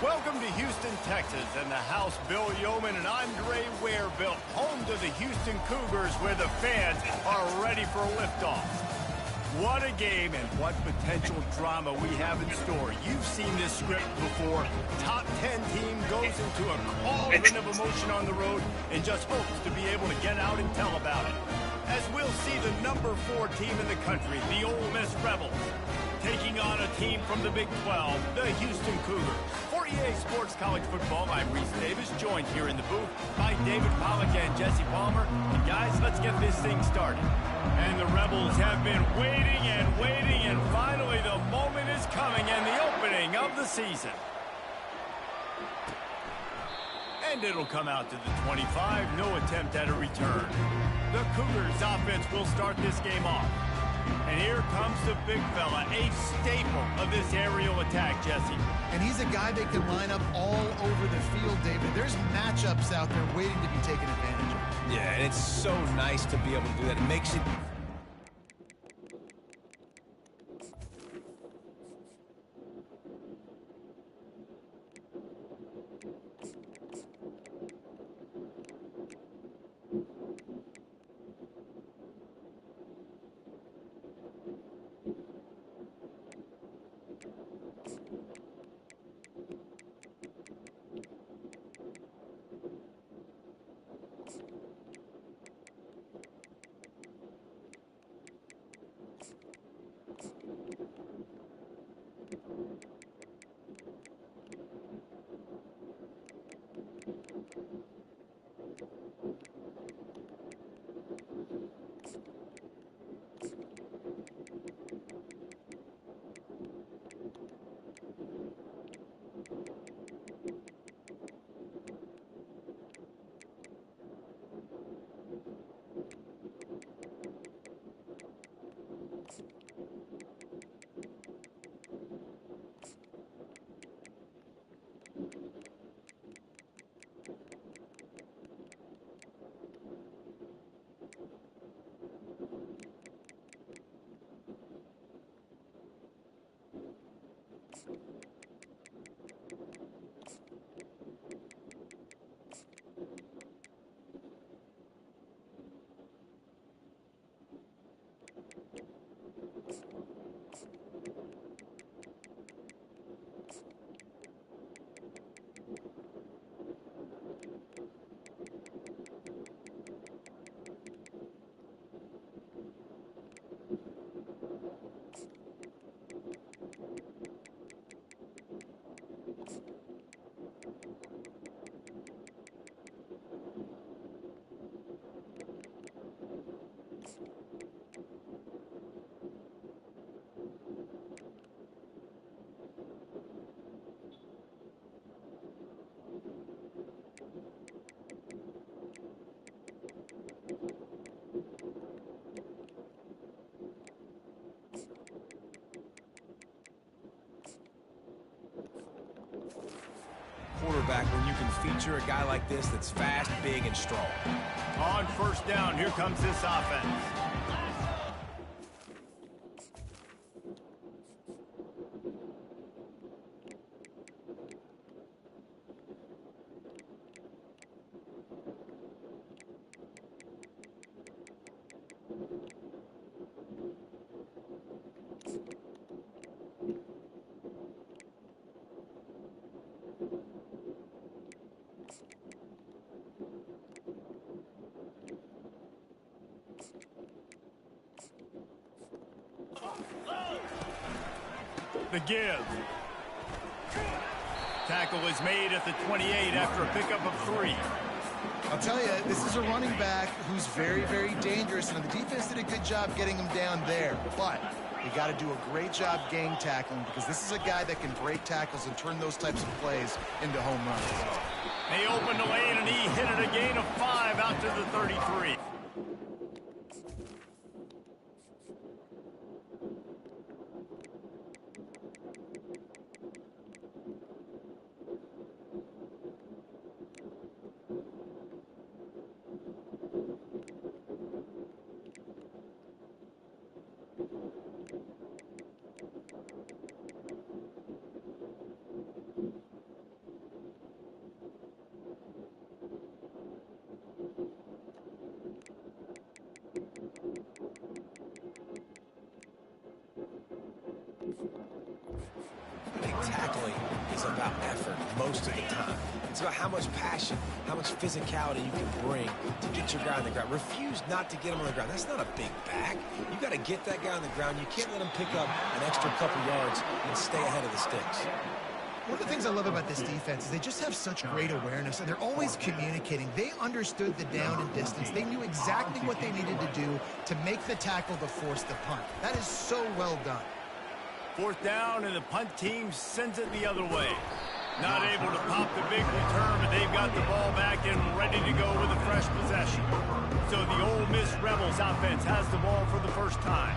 Welcome to Houston, Texas, and the house Bill Yeoman and Andre Ware built, home to the Houston Cougars, where the fans are ready for a liftoff. What a game and what potential drama we have in store. You've seen this script before. Top 10 team goes into a cauldron of emotion on the road and just hopes to be able to get out and tell about it. As we'll see the number 4 team in the country, the Ole Miss Rebels, taking on a team from the Big 12, the Houston Cougars. For EA Sports College Football, I'm Reese Davis, joined here in the booth by David Pollack and Jesse Palmer. And guys, let's get this thing started. And the Rebels have been waiting, and finally the moment is coming, and the opening of the season. And it'll come out to the 25, no attempt at a return. The Cougars offense will start this game off. And here comes the big fella, a staple of this aerial attack, Jesse. And he's a guy that can line up all over the field, David. There's matchups out there waiting to be taken advantage of. Yeah, and it's so nice to be able to do that. It makes it... quarterback when you can feature a guy like this that's fast, big, and strong. On first down, here comes this offense. The give. Tackle is made at the 28 after a pickup of 3. I'll tell you, this is a running back who's very, very dangerous, and the defense did a good job getting him down there. But you got to do a great job gang tackling, because this is a guy that can break tackles and turn those types of plays into home runs. He opened the lane, and he hit it a gain of 5 out to the 33. most of the time. It's about how much passion, how much physicality you can bring to get your guy on the ground. Refuse not to get him on the ground. That's not a big back. You got to get that guy on the ground. You can't let him pick up an extra couple yards and stay ahead of the sticks. One of the things I love about this defense is they just have such great awareness, and they're always communicating. They understood the down and distance. They knew exactly what they needed to do to make the tackle to force the punt. That is so well done. 4th down, and the punt team sends it the other way. Not able to pop the big return, but they've got the ball back and ready to go with a fresh possession. So the Ole Miss Rebels offense has the ball for the first time.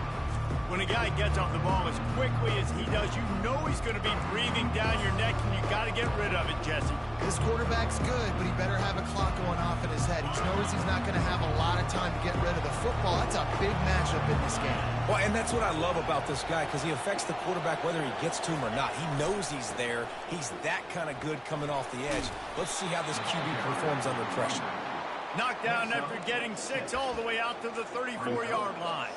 When a guy gets off the ball as quickly as he does, you know he's going to be breathing down your neck, and you got to get rid of it, Jesse. This quarterback's good, but he better have a clock going off in his head. He knows he's not going to have a lot of time to get rid of the football. That's a big matchup in this game. Well, and that's what I love about this guy, because he affects the quarterback whether he gets to him or not. He knows he's there. He's that kind of good coming off the edge. Let's see how this QB performs under pressure. Knocked down after getting 6 all the way out to the 34-yard line.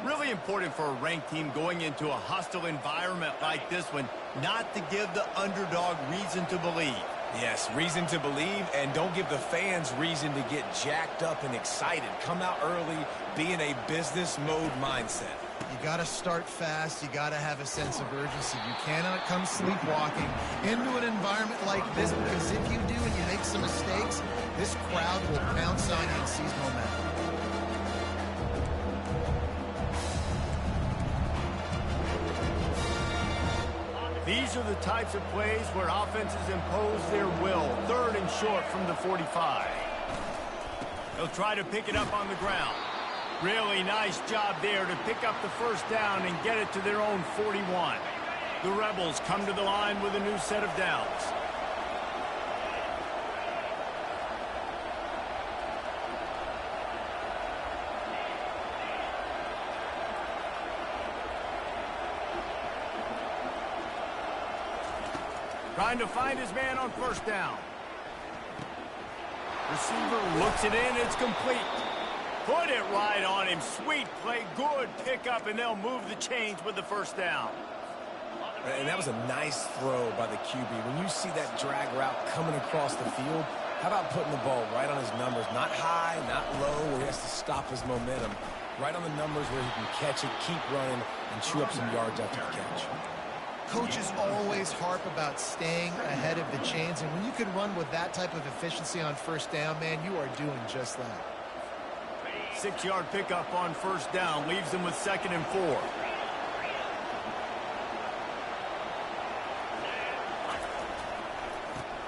Really important for a ranked team going into a hostile environment like this one, not to give the underdog reason to believe. Yes, reason to believe, and don't give the fans reason to get jacked up and excited. Come out early, be in a business mode mindset. You got to start fast. You got to have a sense of urgency. You cannot come sleepwalking into an environment like this, because if you do and you make some mistakes, this crowd will pounce on you and seize momentum. These are the types of plays where offenses impose their will. 3rd and short from the 45. They'll try to pick it up on the ground. Really nice job there to pick up the first down and get it to their own 41. The Rebels come to the line with a new set of downs. Trying to find his man on 1st down. Receiver looks it in. It's complete. Put it right on him. Sweet play. Good pickup, and they'll move the chains with the 1st down. And that was a nice throw by the QB. When you see that drag route coming across the field, how about putting the ball right on his numbers? Not high, not low, where he has to stop his momentum. Right on the numbers where he can catch it, keep running, and chew up some yards after the catch. Coaches always harp about staying ahead of the chains, and when you can run with that type of efficiency on 1st down, man, you are doing just that. 6-yard pickup on 1st down leaves them with 2nd and 4.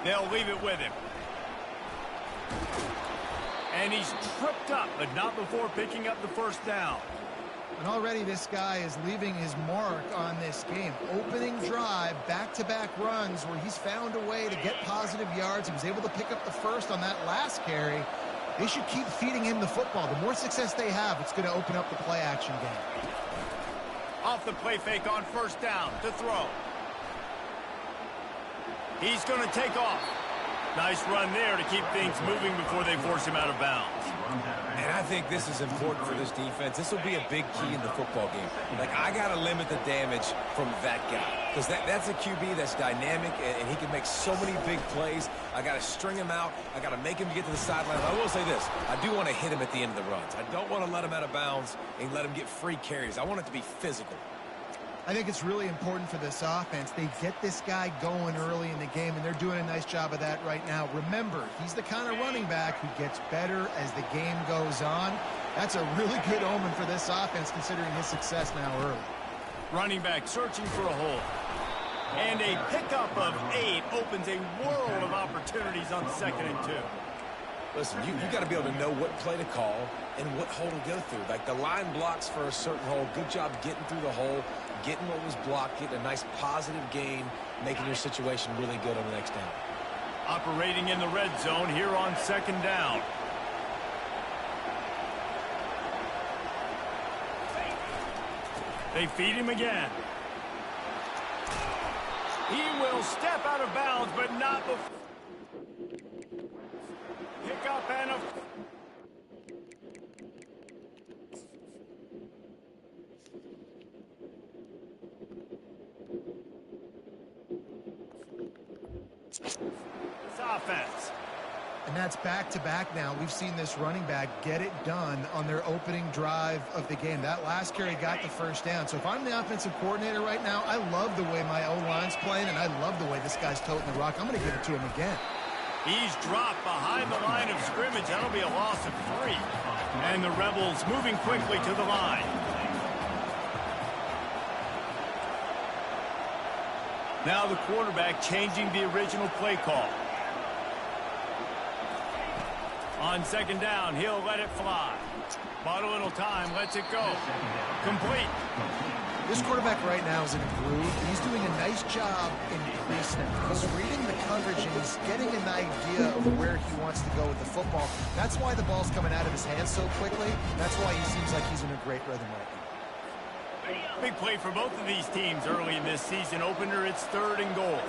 They'll leave it with him. And he's tripped up, but not before picking up the 1st down. And already this guy is leaving his mark on this game. Opening drive, back-to-back runs where he's found a way to get positive yards. He was able to pick up the 1st on that last carry. They should keep feeding him the football. The more success they have, it's going to open up the play-action game. Off the play fake on 1st down to throw. He's going to take off. Nice run there to keep things moving before they force him out of bounds. And I think this is important for this defense. This will be a big key in the football game. Like, I got to limit the damage from that guy, because that's a QB that's dynamic, and he can make so many big plays. I got to string him out. I got to make him get to the sideline. I will say this. I do want to hit him at the end of the runs. I don't want to let him out of bounds and let him get free carries. I want it to be physical. I think it's really important for this offense. They get this guy going early in the game, and they're doing a nice job of that right now. Remember, he's the kind of running back who gets better as the game goes on. That's a really good omen for this offense, considering his success now early. Running back searching for a hole. And a pickup of 8 opens a world of opportunities on 2nd and 2. Listen, you got to be able to know what play to call and what hole to go through. Like, the line blocks for a certain hole. Good job getting through the hole, getting what was blocked, getting a nice positive gain, making your situation really good on the next down. Operating in the red zone here on 2nd down. They feed him again. He will step out of bounds, but not before. Pick up and a... offense. And that's back-to-back now. We've seen this running back get it done on their opening drive of the game. That last carry got the first down. So if I'm the offensive coordinator right now, I love the way my O-line's playing, and I love the way this guy's toting the rock. I'm going to give it to him again. He's dropped behind the line of scrimmage. That'll be a loss of 3. And the Rebels moving quickly to the line. Now the quarterback changing the original play call. On second down, he'll let it fly. Bought a little time, lets it go. Complete. This quarterback right now is in a groove. He's doing a nice job in pre-snap. He's reading the coverage, and he's getting an idea of where he wants to go with the football. That's why the ball's coming out of his hands so quickly. That's why he seems like he's in a great rhythm right now. Big play for both of these teams early in this season opener. It's 3rd and goal.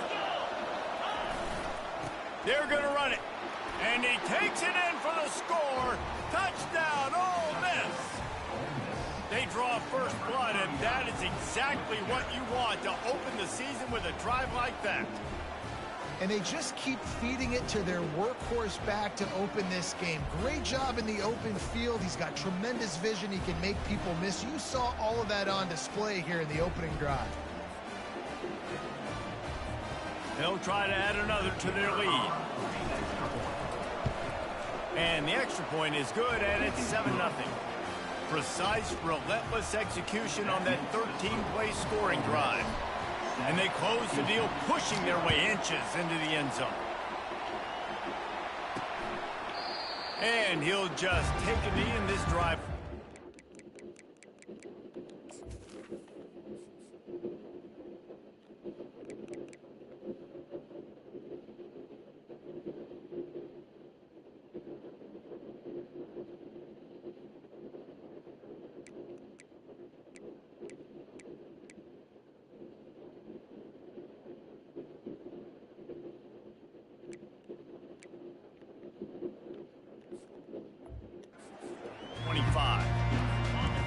They're going to run it. And he takes it in for the score. Touchdown, Ole Miss. They draw first blood, and that is exactly what you want to open the season with a drive like that. And they just keep feeding it to their workhorse back to open this game. Great job in the open field. He's got tremendous vision. He can make people miss. You saw all of that on display here in the opening drive. They'll try to add another to their lead. And the extra point is good, and it's 7-0. Precise, relentless execution on that 13-play scoring drive. And they close the deal, pushing their way inches into the end zone. And he'll just take a knee in this drive.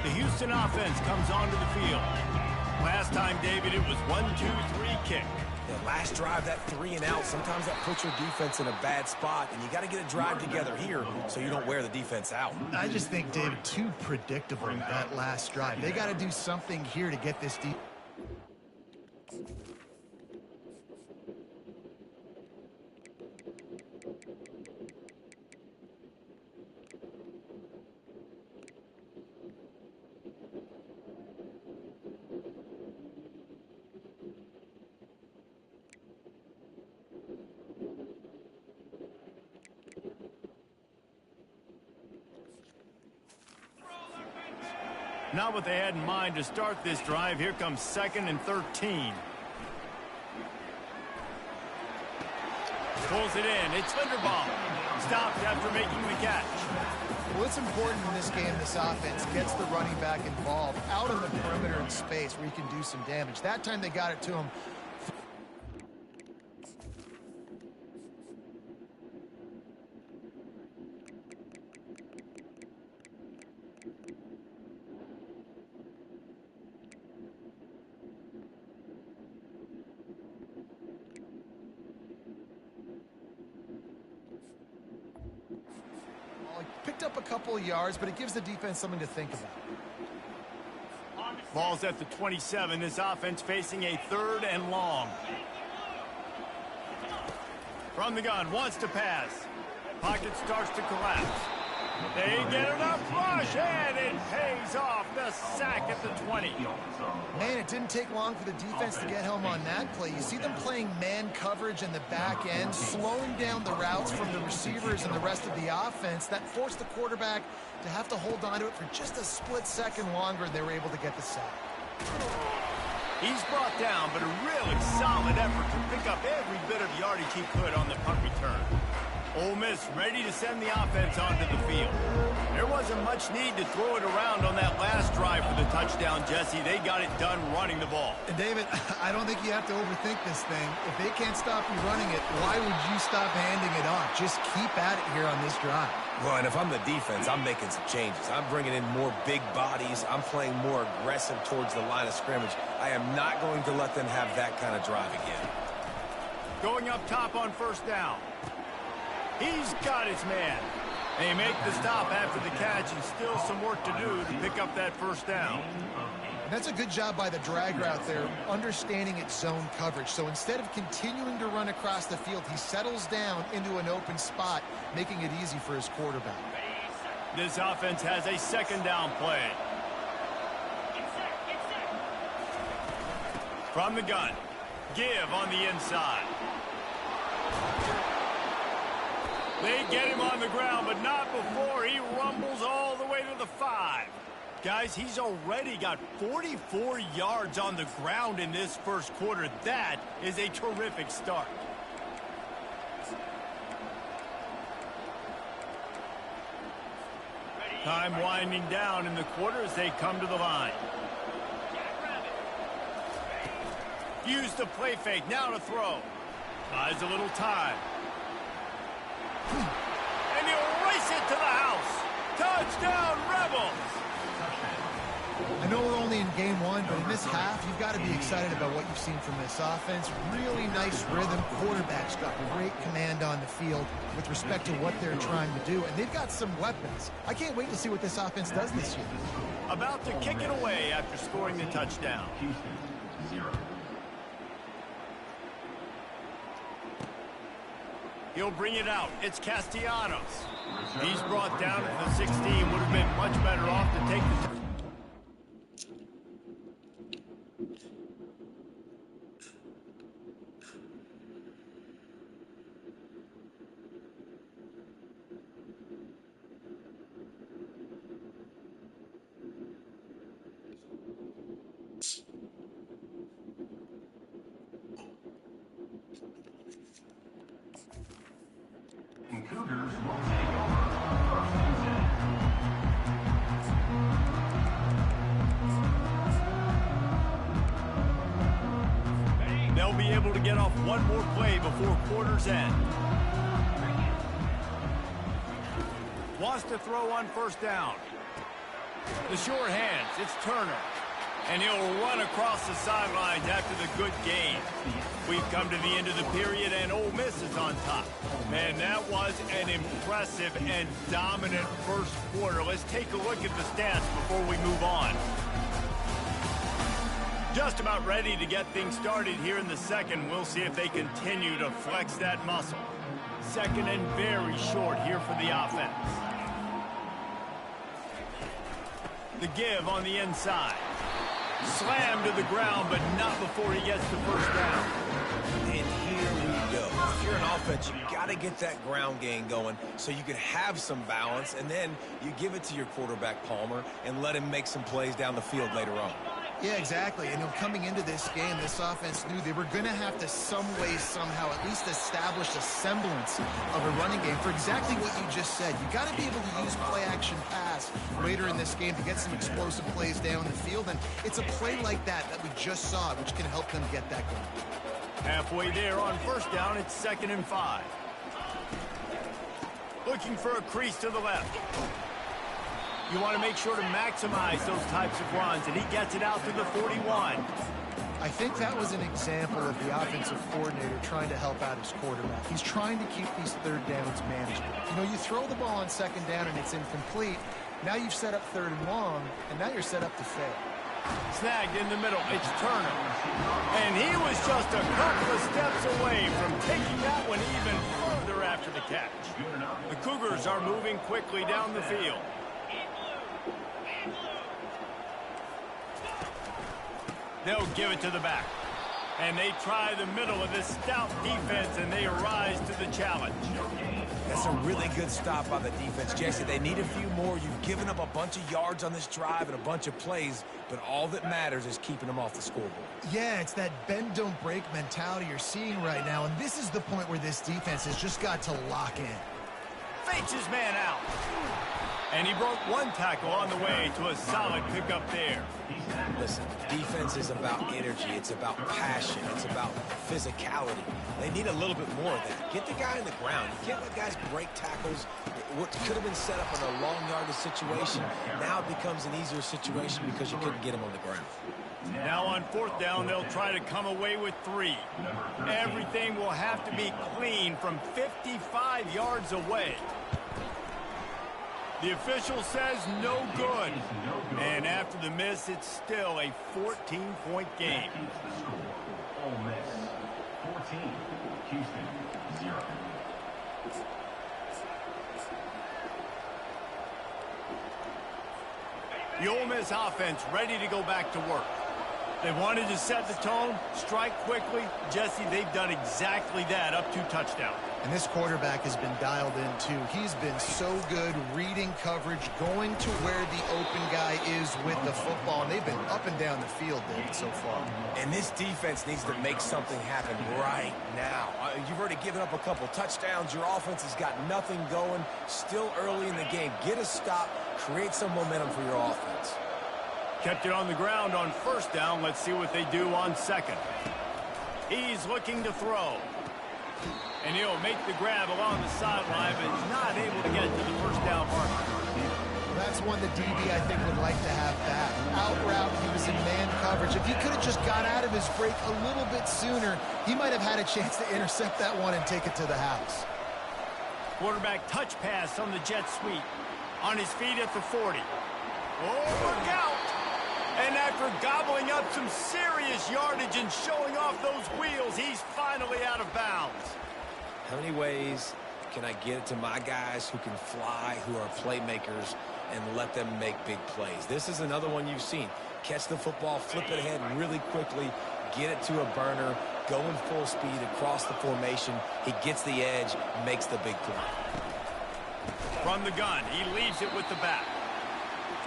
The Houston offense comes onto the field. Last time, David, it was 1-2-3 kick. Yeah, last drive, that 3 and out, sometimes that puts your defense in a bad spot, and you got to get a drive together here so you don't wear the defense out. I just think, David, too predictable that last drive. They got to do something here to get this deep. Not what they had in mind to start this drive. Here comes 2nd and 13. Pulls it in. It's Linderbaum. Stopped after making the catch. Well, it's important in this game, this offense gets the running back involved out on the perimeter in space where he can do some damage. That time they got it to him. Picked up a couple of yards, but it gives the defense something to think about. Ball's at the 27. This offense facing a 3rd and long. From the gun, wants to pass. Pocket starts to collapse. They get enough rush, and it pays off. The sack at the 20. Man, it didn't take long for the defense to get home on that play. You see them playing man coverage in the back end, slowing down the routes from the receivers and the rest of the offense. That forced the quarterback to have to hold on to it for just a split second longer, and they were able to get the sack. He's brought down, but a really solid effort to pick up every bit of yardage he could on the punt return. Ole Miss ready to send the offense onto the field. There wasn't much need to throw it around on that last drive for the touchdown, Jesse. They got it done running the ball. And David, I don't think you have to overthink this thing. If they can't stop you running it, why would you stop handing it off? Just keep at it here on this drive. Well, and if I'm the defense, I'm making some changes. I'm bringing in more big bodies. I'm playing more aggressive towards the line of scrimmage. I am not going to let them have that kind of drive again. Going up top on 1st down. He's got his man. They make the stop after the catch, and still some work to do to pick up that first down. And that's a good job by the drag route there, understanding its zone coverage. So instead of continuing to run across the field, he settles down into an open spot, making it easy for his quarterback. This offense has a second down play. From the gun, give on the inside. They get him on the ground, but not before he rumbles all the way to the 5. Guys, he's already got 44 yards on the ground in this first quarter. That is a terrific start. Time winding down in the quarter as they come to the line. Use the play fake, now to throw. Buys a little time. And he'll race it to the house. Touchdown, Rebels! I know we're only in game one, but in this half, you've got to be excited about what you've seen from this offense. Really nice rhythm. Quarterback's got great command on the field with respect to what they're trying to do, and they've got some weapons. I can't wait to see what this offense does this year. About to kick it away after scoring the touchdown. He'll bring it out. It's Castellanos. He's brought down at the 16. Would have been much better off to take the... Cougars will take over first and 10. They'll be able to get off one more play before quarter's end. Wants to throw on first down. The sure hands, it's Turner. And he'll run across the sidelines after the good gain. We've come to the end of the period, and Ole Miss is on top. Man, that was an impressive and dominant first quarter. Let's take a look at the stats before we move on. Just about ready to get things started here in the second. We'll see if they continue to flex that muscle. Second and very short here for the offense. The give on the inside. Slammed to the ground, but not before he gets the first down. And here we go. If you're an offense, you got to get that ground game going so you can have some balance, and then you give it to your quarterback, Palmer, and let him make some plays down the field later on. Yeah, exactly. And coming into this game, this offense knew they were going to have to some way, somehow, at least establish a semblance of a running game for exactly what you just said. You got to be able to use play-action pass later in this game to get some explosive plays down the field. And it's a play like that we just saw, which can help them get that going. Halfway there on first down, it's 2nd and 5. Looking for a crease to the left. You want to make sure to maximize those types of runs, and he gets it out to the 41. I think that was an example of the offensive coordinator trying to help out his quarterback. He's trying to keep these third downs manageable. You know, you throw the ball on second down and it's incomplete. Now you've set up 3rd and long, and now you're set up to fail. Snagged in the middle, it's Turner. And he was just a couple of steps away from taking that one even further after the catch. The Cougars are moving quickly down the field. They'll give it to the back. And they try the middle of this stout defense, and they rise to the challenge. That's a really good stop by the defense, Jesse. They need a few more. You've given up a bunch of yards on this drive and a bunch of plays, but all that matters is keeping them off the scoreboard. Yeah, it's that bend, don't break mentality you're seeing right now, and this is the point where this defense has just got to lock in. Fakes his man out. And he broke one tackle on the way to a solid pickup there. Listen, defense is about energy. It's about passion. It's about physicality. They need a little bit more of that. Get the guy in the ground. You can't let guys break tackles. What could have been set up in a long yardage situation, now it becomes an easier situation because you couldn't get him on the ground. Now on 4th down, they'll try to come away with 3. Everything will have to be clean from 55 yards away. The official says no good. And after the miss, it's still a 14-point game. Ole Miss 14, Houston 0. The Ole Miss offense ready to go back to work. They wanted to set the tone, strike quickly. Jesse, they've done exactly that, up 2 touchdowns. And this quarterback has been dialed in, too. He's been so good reading coverage, going to where the open guy is with the football. And they've been up and down the field, David, so far. And this defense needs to make something happen right now. You've already given up a couple touchdowns. Your offense has got nothing going. Still early in the game. Get a stop. Create some momentum for your offense. Kept it on the ground on 1st down. Let's see what they do on 2nd. He's looking to throw. And he'll make the grab along the sideline, but he's not able to get to the 1st down marker. That's one the DB, I think, would like to have back. Out route, he was in man coverage. If he could have just got out of his break a little bit sooner, he might have had a chance to intercept that one and take it to the house. Quarterback touch pass on the jet sweep. On his feet at the 40. Oh, look out! And after gobbling up some serious yardage and showing off those wheels, he's finally out of bounds. How many ways can I get it to my guys who can fly, who are playmakers, and let them make big plays? This is another one you've seen. Catch the football, flip it ahead really quickly, get it to a burner, go in full speed across the formation. He gets the edge, makes the big play. From the gun, he leaves it with the back.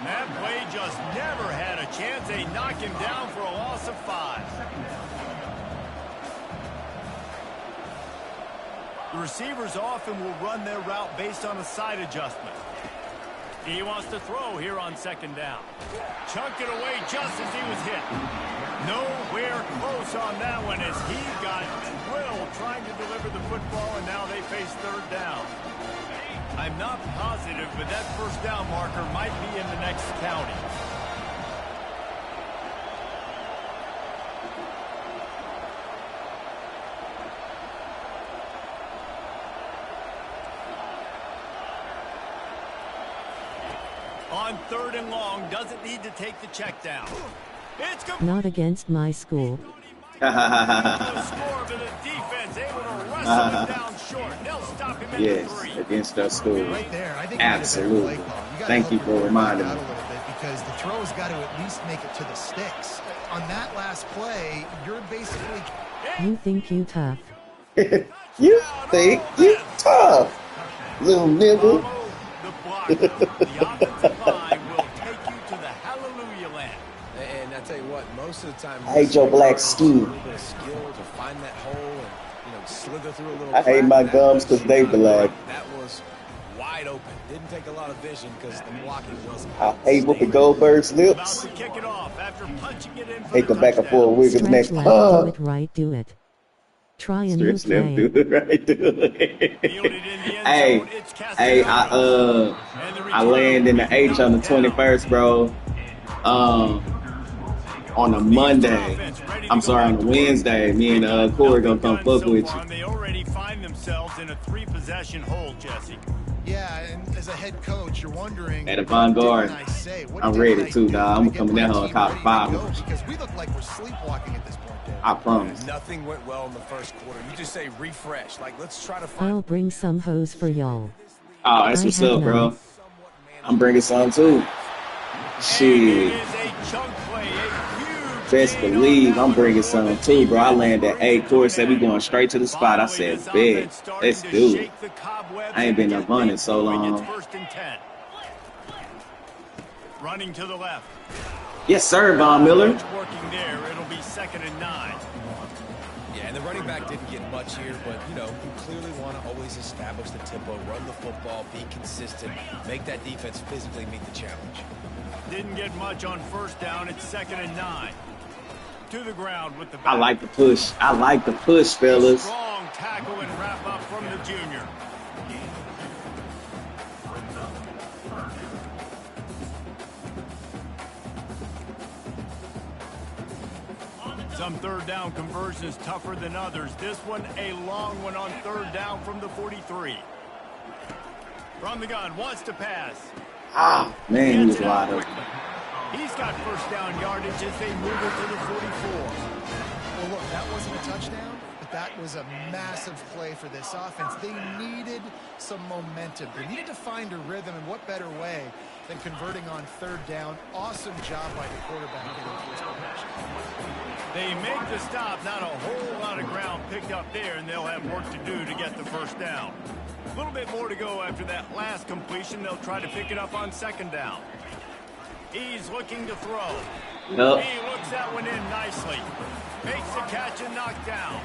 That play just never had a chance. They knock him down for a loss of 5. The receivers often will run their route based on a side adjustment. He wants to throw here on 2nd down. Chunked it away just as he was hit. Nowhere close on that one as he got drilled trying to deliver the football, and now they face 3rd down. I'm not positive, but that 1st down marker might be in the next county. On 3rd and long, doesn't need to take the check down. It's not against my school. Yes, against our school. Right there, I think absolutely. Thank you for reminding me. Because the throw's got to at least make it to the sticks. On that last play, you're basically... You think you tough. You think you tough, little nigga. The offensive line will take you to the hallelujah land. And I tell you what, most of the time, I hate your black skin. A little bit of skill to find that hole and slither through a little. I hate my gums because they black. That was wide open. Didn't take a lot of vision because the blocking wasn't. I hate Whoopi Goldberg's lips. About to kick it off after punching it in for Hate the back and forth with his neck. Do it right, do it. Try a new play. Do it right, do it. Hey, I land in the H on the 21st, bro. On a Monday. I'm sorry, on a Wednesday. Me and Corey gonna come fuck with you. They already find themselves in a 3-possession hole, Jesse. Yeah, and as a head coach, you're wondering. At Avant-Garde, I'm ready too, dog. I'm coming down here and call 5. Because we look like we're sleepwalking at this point. I promise. Nothing went well in the 1st quarter. You just say refresh. Like, let's try to find. I'll bring some hose for y'all. Oh, that's what's up, bro. I'm bringing some too. Shit. Best believe I'm bringing some too, bro. I landed at 8. Corey said we going straight to the spot. I said, bet. Let's do it. I ain't been up on it so long. Running to the left. Yes, sir, Von Miller. Working there. It'll be 2nd and 9. Yeah, and the running back didn't get much here, but, you know, you clearly want to always establish the tempo, run the football, be consistent, make that defense physically meet the challenge. Didn't get much on first down. It's 2nd and 9. To the ground with the back. I like the push. I like the push, fellas. Strong tackle and wrap up from the junior. Some third down conversions tougher than others. This one a long one on third down from the 43. From the gun, wants to pass. Ah, man, he was wide open. He's got first down yardage as they move it to the 44. Well, look, that wasn't a touchdown, but that was a massive play for this offense. They needed some momentum. They needed to find a rhythm, and what better way than converting on third down. Awesome job by the quarterback getting first possession. They make the stop. Not a whole lot of ground picked up there, and they'll have work to do to get the first down. A little bit more to go after that last completion. They'll try to pick it up on 2nd down. He's looking to throw. Yep. He looks that one in nicely. Makes the catch and knocked down.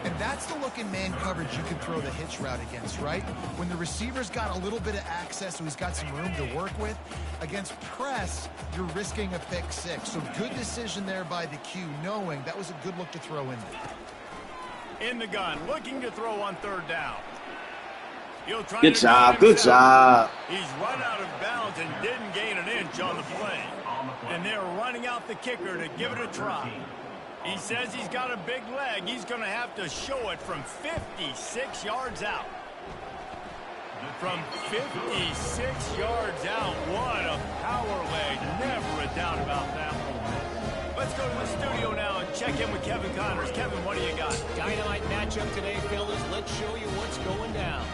And that's the look in man coverage you can throw the hitch route against, right? When the receiver's got a little bit of access, so he's got some room to work with. Against press, you're risking a pick six. So good decision there by the Q, knowing that was a good look to throw in there. In the gun, looking to throw on third down. Good job, good job. He's run out of bounds and didn't gain an inch on the play. And they're running out the kicker to give it a try. He says he's got a big leg. He's going to have to show it from 56 yards out. From 56 yards out, what a power leg. Never a doubt about that one. Let's go to the studio now and check in with Kevin Connors. Kevin, what do you got? Dynamite matchup today, fellas. Let's show you what's going down.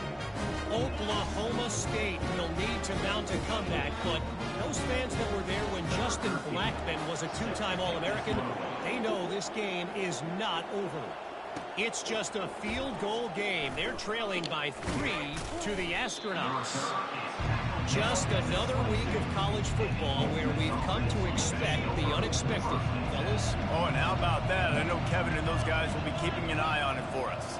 Oklahoma State will need to mount a comeback, but those fans that were there when Justin Blackmon was a two-time All-American, they know this game is not over. It's just a field goal game. They're trailing by 3 to the Astronauts. Just another week of college football where we've come to expect the unexpected, fellas. Oh, and how about that? I know Kevin and those guys will be keeping an eye on it for us.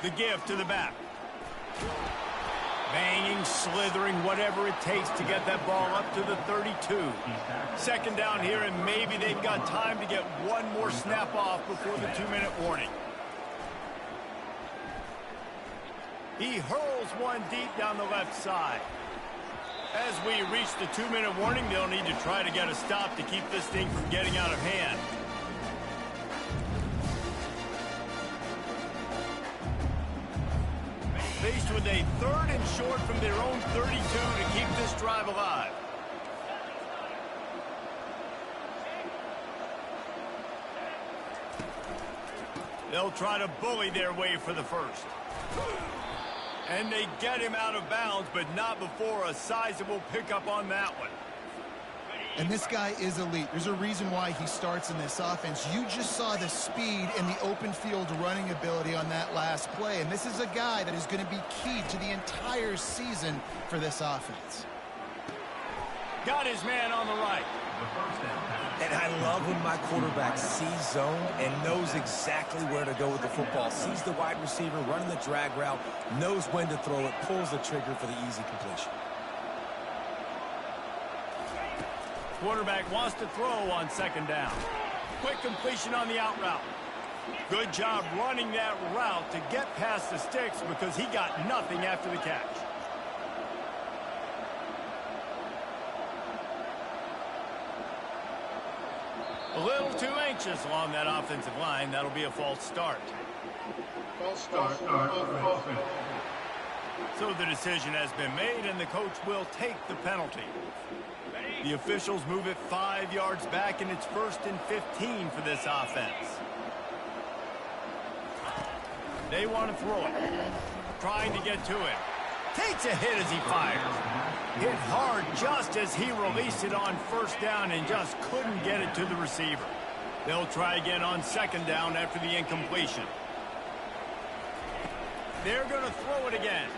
The give to the back. Banging, slithering, whatever it takes to get that ball up to the 32. 2nd down here, and maybe they've got time to get one more snap off before the 2-minute warning. He hurls one deep down the left side. As we reach the 2-minute warning, they'll need to try to get a stop to keep this thing from getting out of hand. Faced with a 3rd and short from their own 32 to keep this drive alive. They'll try to bully their way for the first. And they get him out of bounds, but not before a sizable pickup on that one. And this guy is elite. There's a reason why he starts in this offense. You just saw the speed and the open field running ability on that last play. And this is a guy that is going to be key to the entire season for this offense. Got his man on the right. And I love when my quarterback sees zone and knows exactly where to go with the football. Sees the wide receiver running the drag route, knows when to throw it, pulls the trigger for the easy completion. Quarterback wants to throw on 2nd down. Quick completion on the out route. Good job running that route to get past the sticks because he got nothing after the catch. A little too anxious along that offensive line. That'll be a false start. False start. Offense. So the decision has been made, and the coach will take the penalty. The officials move it 5 yards back, and it's 1st and 15 for this offense. They want to throw it. Trying to get to it. Takes a hit as he fires. Hit hard just as he released it on 1st down and just couldn't get it to the receiver. They'll try again on 2nd down after the incompletion. They're going to throw it again.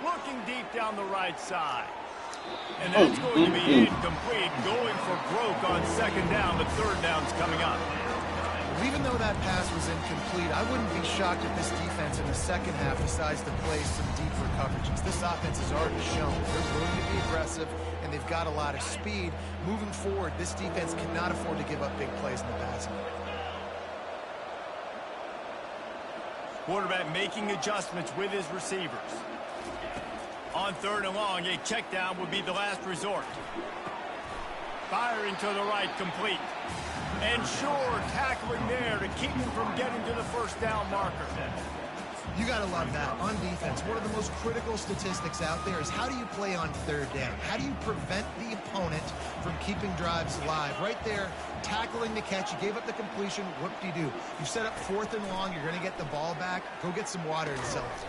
Looking deep down the right side. And that's going to be incomplete, going for broke on second down, but third down's coming up. Well, even though that pass was incomplete, I wouldn't be shocked if this defense in the second half decides to play some deeper coverages. This offense has already shown they're willing to be aggressive, and they've got a lot of speed. Moving forward, this defense cannot afford to give up big plays in the passing game. Quarterback making adjustments with his receivers. On third and long, a check down would be the last resort. Firing to the right, complete. And sure, tackling there to keep him from getting to the first down marker. You got to love that. On defense, one of the most critical statistics out there is how do you play on third down? How do you prevent the opponent from keeping drives alive? Right there, tackling the catch. You gave up the completion. Whoop-de-doo. You set up fourth and long. You're going to get the ball back. Go get some water and sell it.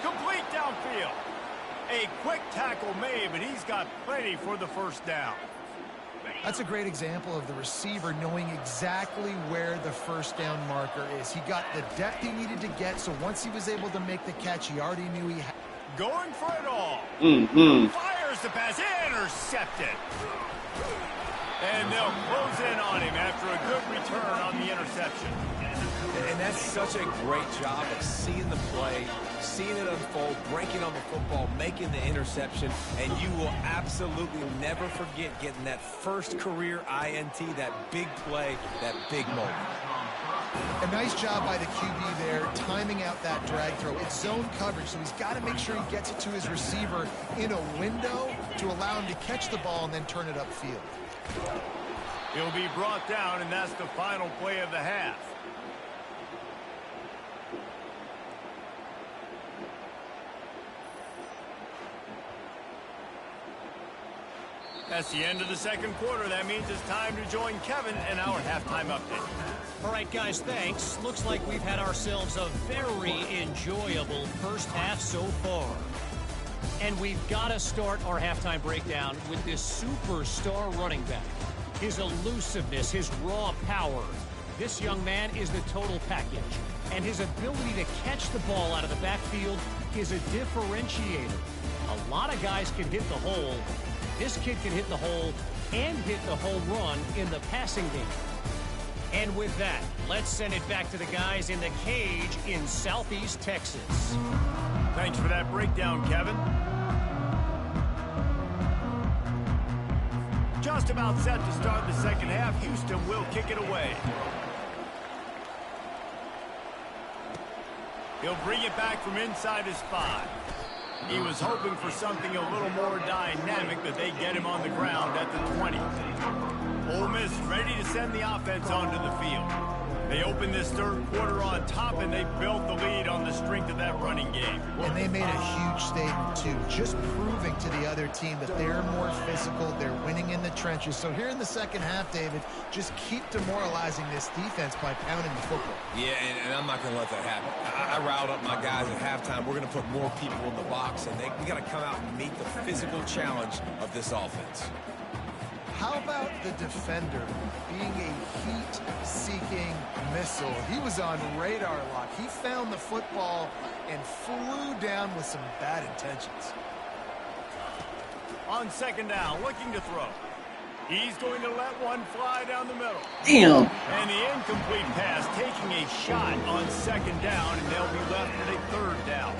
Complete downfield. A quick tackle made, but he's got plenty for the first down. That's a great example of the receiver knowing exactly where the first down marker is. He got the depth he needed to get, so once he was able to make the catch, he already knew he had. Going for it all. Fires the pass, intercepted. And they'll close in on him after a good return on the interception. And that's such a great job of seeing the play, seeing it unfold, breaking on the football, making the interception, and you will absolutely never forget getting that first career INT, that big play, that big moment. A nice job by the QB there, timing out that drag throw. It's zone coverage, so he's got to make sure he gets it to his receiver in a window to allow him to catch the ball and then turn it upfield. He'll be brought down, and that's the final play of the half. That's the end of the second quarter. That means it's time to join Kevin in our halftime update. All right, guys, thanks. Looks like we've had ourselves a very enjoyable first half so far. And we've got to start our halftime breakdown with this superstar running back. His elusiveness, his raw power. This young man is the total package. And his ability to catch the ball out of the backfield is a differentiator. A lot of guys can hit the hole. This kid can hit the hole and hit the home run in the passing game. And with that, let's send it back to the guys in the cage in Southeast Texas. Thanks for that breakdown, Kevin. Just about set to start the second half. Houston will kick it away. He'll bring it back from inside his 5. He was hoping for something a little more dynamic, but they get him on the ground at the 20. Ole Miss ready to send the offense onto the field. They opened this third quarter on top, and they built the lead on the strength of that running game. And they made a huge statement, too, just proving to the other team that they're more physical, they're winning in the trenches. So here in the second half, David, just keep demoralizing this defense by pounding the football. Yeah, and I'm not going to let that happen. I riled up my guys at halftime. We're going to put more people in the box, and we got to come out and meet the physical challenge of this offense. How about the defender being a heat-seeking missile? He was on radar lock. He found the football and flew down with some bad intentions. On second down, looking to throw. He's going to let one fly down the middle. Damn. And the incomplete pass taking a shot on second down, and they'll be left with a third down.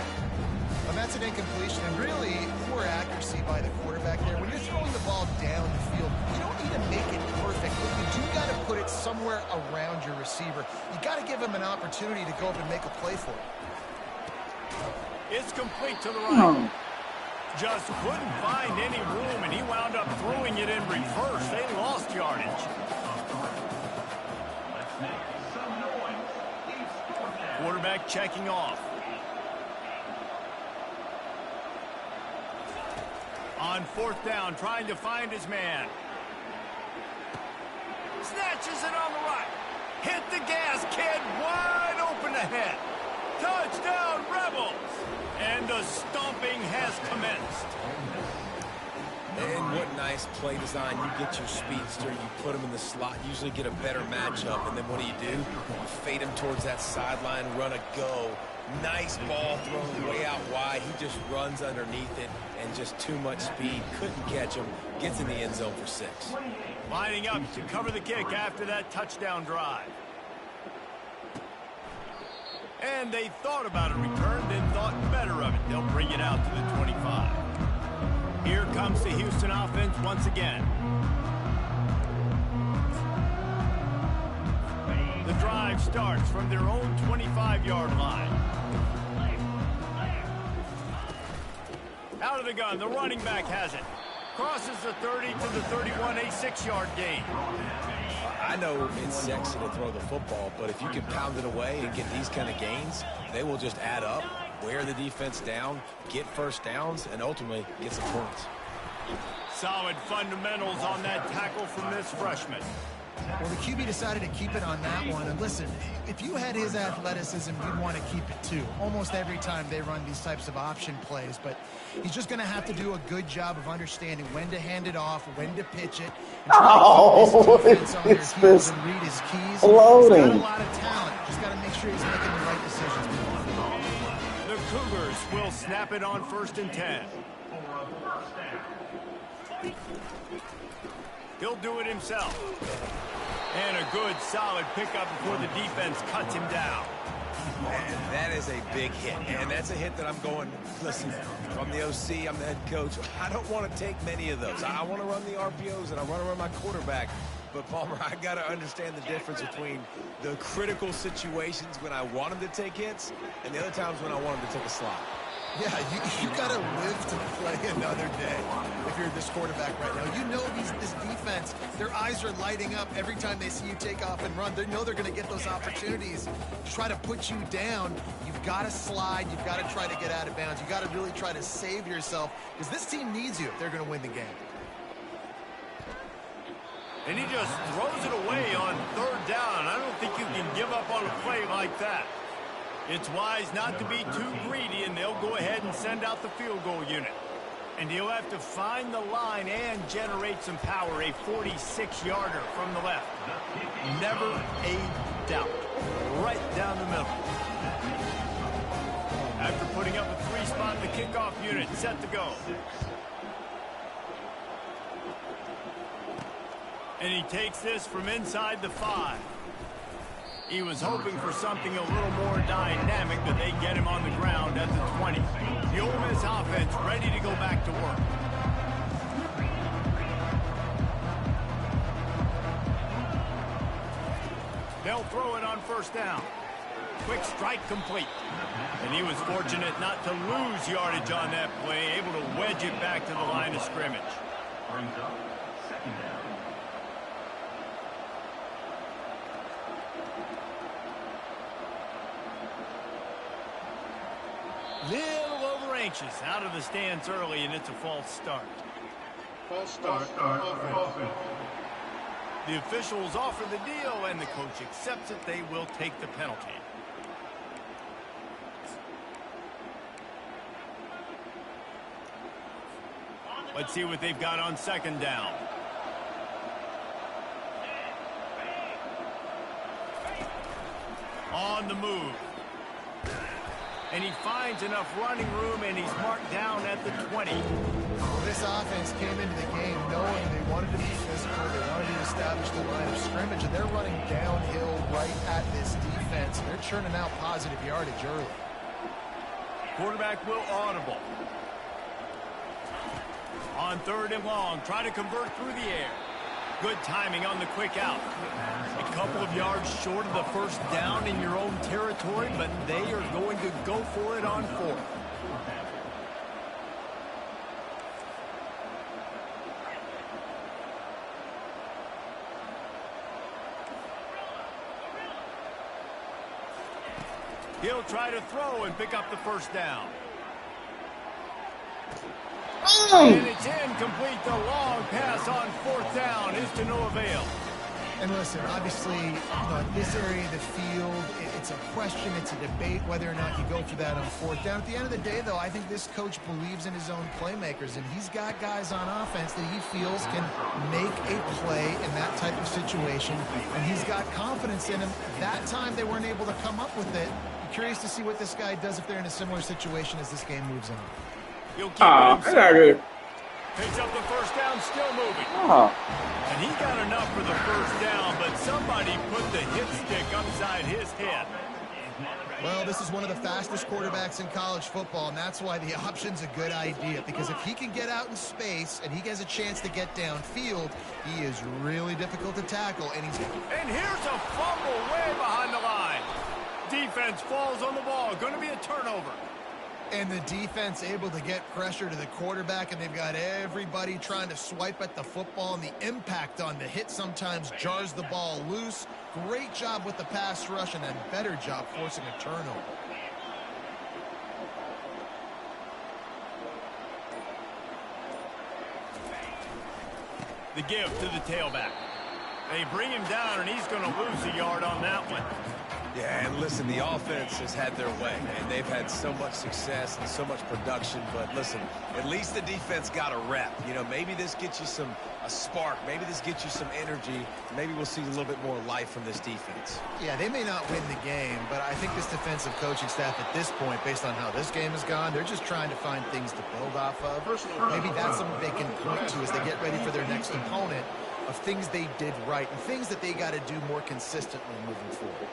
And that's an incompletion, and really poor accuracy by the quarterback there. When you're throwing the ball down the field, you don't need to make it perfect, but you do got to put it somewhere around your receiver. You got to give him an opportunity to go up and make a play for it. It's complete to the right. Just couldn't find any room, and he wound up throwing it in reverse. They lost yardage. Quarterback checking off. On fourth down, trying to find his man. Snatches it on the right. Hit the gas, kid. Wide open ahead. Touchdown, Rebels. And the stomping has commenced. And what nice play design. You get your speedster, you put him in the slot, usually get a better matchup, and then what do? You fade him towards that sideline, run a go, Nice ball thrown way out wide. He just runs underneath it and just too much speed. Couldn't catch him. Gets in the end zone for 6. Lining up to cover the kick after that touchdown drive. And they thought about a return, then thought better of it. They'll bring it out to the 25. Here comes the Houston offense once again. The drive starts from their own 25-yard line. Out of the gun, the running back has it. Crosses the 30 to the 31, a 6-yard gain. I know it's sexy to throw the football, but if you can pound it away and get these kind of gains, they will just add up, wear the defense down, get first downs, and ultimately get some points. Solid fundamentals on that tackle from this freshman. Well, the QB decided to keep it on that one. And listen, if you had his athleticism, you'd want to keep it too. Almost every time they run these types of option plays. But he's just going to have to do a good job of understanding when to hand it off, when to pitch it. Oh, it's this and read his keys. floating. He's got a lot of talent. Just got to make sure he's making the right decisions. The Cougars will snap it on 1st and 10. He'll do it himself. And a good, solid pickup before the defense cuts him down. Man, that is a big hit. And that's a hit that I'm going, listen, from the OC, I'm the head coach. I don't want to take many of those. I want to run the RPOs, and I want to run my quarterback. But, Palmer, I got to understand the difference between the critical situations when I want him to take hits and the other times when I want him to take a slot. Yeah, you got to live to play another day if you're this quarterback right now. You know this defense, their eyes are lighting up every time they see you take off and run. They know they're going to get those opportunities to try to put you down. You've got to slide. You've got to try to get out of bounds. You've got to really try to save yourself because this team needs you if they're going to win the game. And he just throws it away on 3rd down. I don't think you can give up on a play like that. It's wise not to be too greedy, and they'll go ahead and send out the field goal unit. And he'll have to find the line and generate some power. A 46-yarder from the left. Never a doubt. Right down the middle. After putting up a 3-spot, the kickoff unit set to go. And he takes this from inside the 5. He was hoping for something a little more dynamic, but they get him on the ground at the 20. The Ole Miss offense ready to go back to work. They'll throw it on 1st down. Quick strike complete. And he was fortunate not to lose yardage on that play, able to wedge it back to the line of scrimmage. Brings up 2nd down. Little over anxious, out of the stands early, and it's a false start. False start. Offense. The officials offer the deal, and the coach accepts it. They will take the penalty. Let's see what they've got on 2nd down. On the move. And he finds enough running room, and he's marked down at the 20. Well, this offense came into the game knowing they wanted to be physical, they wanted to establish the line of scrimmage, and they're running downhill right at this defense, and they're churning out positive yardage early. Quarterback will audible. On 3rd and long, try to convert through the air. Good timing on the quick out. A couple of yards short of the 1st down in your own territory, but they are going to go for it on 4th. He'll try to throw and pick up the 1st down. And it's incomplete. The long pass on 4th down is to no avail. And listen, obviously, this area of the field, it's a question, it's a debate whether or not you go for that on fourth down. At the end of the day, though, I think this coach believes in his own playmakers, and he's got guys on offense that he feels can make a play in that type of situation, and he's got confidence in him. That time they weren't able to come up with it. I'm curious to see what this guy does if they're in a similar situation as this game moves on. I got it. Picks up the first down, still moving. And he got enough for the first down, but somebody put the hit stick upside his head. Well, this is one of the fastest quarterbacks in college football, and that's why the option's a good idea, because if he can get out in space and he has a chance to get downfield, he is really difficult to tackle. And here's a fumble way behind the line. Defense falls on the ball. Going to be a turnover. And the defense able to get pressure to the quarterback, and they've got everybody trying to swipe at the football, and the impact on the hit sometimes jars the ball loose. Great job with the pass rush, and a better job forcing a turnover. The give to the tailback. They bring him down, and he's going to lose a yard on that one. Yeah, and listen, the offense has had their way, and they've had so much success and so much production. But listen, at least the defense got a rep. You know, maybe this gets you a spark. Maybe this gets you some energy. Maybe we'll see a little bit more life from this defense. Yeah, they may not win the game, but I think this defensive coaching staff at this point, based on how this game has gone, they're just trying to find things to build off of. Maybe that's something they can point to as they get ready for their next opponent, of things they did right and things that they got to do more consistently moving forward.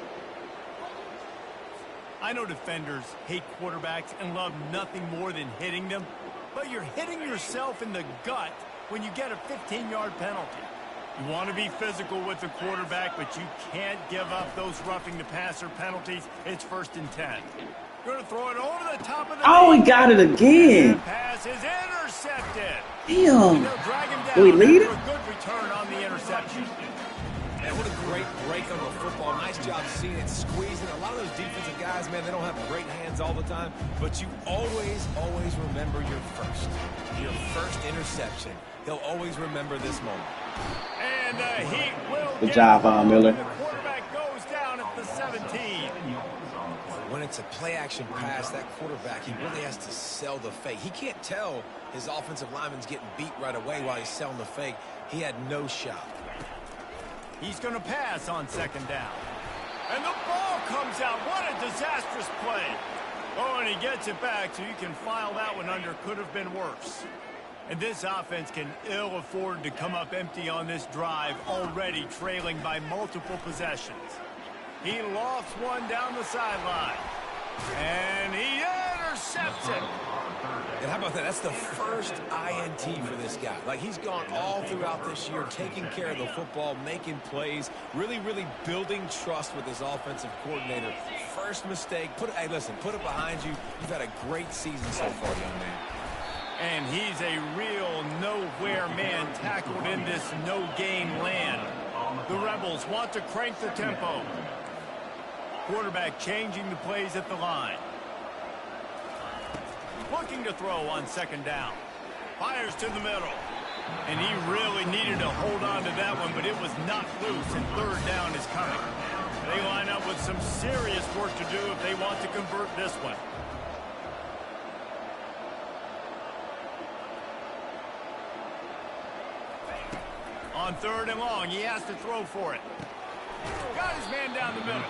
I know defenders hate quarterbacks and love nothing more than hitting them, but you're hitting yourself in the gut when you get a 15-yard penalty. You want to be physical with the quarterback, but you can't give up those roughing the passer penalties. It's 1st and 10. You're going to throw it over the top of the Oh, he got it again. That pass is intercepted. Damn. They'll drag him down. Do we lead it? A good return on the interception. And what a great break on the football. Nice job seeing it, squeezing. A lot of those defensive guys, man, they don't have great hands all the time, but you always remember your first interception. They'll always remember this moment. And he will Good job, Miller. The quarterback goes down at the 17. When it's a play-action pass, that quarterback, he really has to sell the fake. He can't tell his offensive lineman's getting beat right away while he's selling the fake. He had no shot. He's going to pass on 2nd down. And the ball comes out. What a disastrous play. Oh, and he gets it back, so you can file that one under. Could have been worse. And this offense can ill afford to come up empty on this drive, already trailing by multiple possessions. He lofts one down the sideline. And he intercepts it. And how about that? That's the first INT for this guy. Like, he's gone all throughout this year, taking care of the football, making plays, really building trust with his offensive coordinator. First mistake. Hey, listen, put it behind you. You've had a great season so far, young man. And he's a real nowhere man tackled in this no-gain land. The Rebels want to crank the tempo. Quarterback changing the plays at the line. Looking to throw on 2nd down. Fires to the middle. And he really needed to hold on to that one, but it was knocked loose, and 3rd down is coming. They line up with some serious work to do if they want to convert this one. On 3rd and long, he has to throw for it. Got his man down the middle.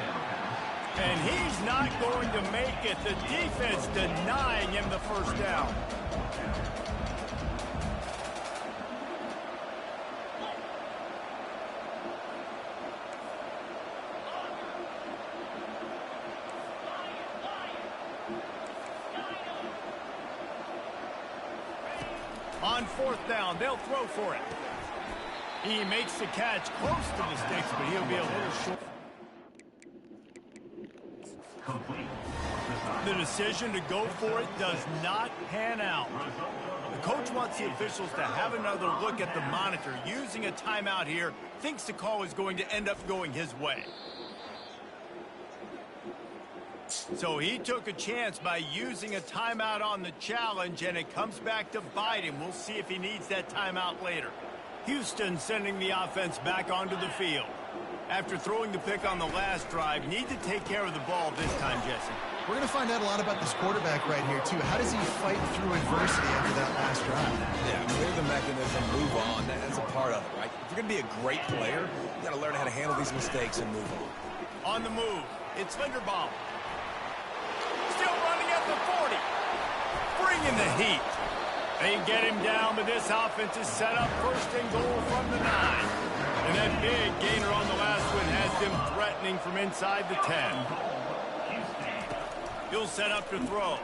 And he's not going to make it. The defense denying him the 1st down. On 4th down, they'll throw for it. He makes the catch close to the sticks, but he'll be a little short. The decision to go for it does not pan out. The coach wants the officials to have another look at the monitor. Using a timeout here, thinks the call is going to end up going his way. So he took a chance by using a timeout on the challenge, and it comes back to bite him. We'll see if he needs that timeout later. Houston sending the offense back onto the field. After throwing the pick on the last drive, need to take care of the ball this time, Jesse. We're going to find out a lot about this quarterback right here, too. How does he fight through adversity after that last drive? Yeah, clear the mechanism, move on. That's a part of it, right? If you're going to be a great player, you got to learn how to handle these mistakes and move on. On the move, it's Linderbaum. Still running at the 40. Bringing the heat. They get him down, but this offense is set up first and goal from the 9. And that big gainer on the last one has them threatening from inside the 10. He'll set up to throw.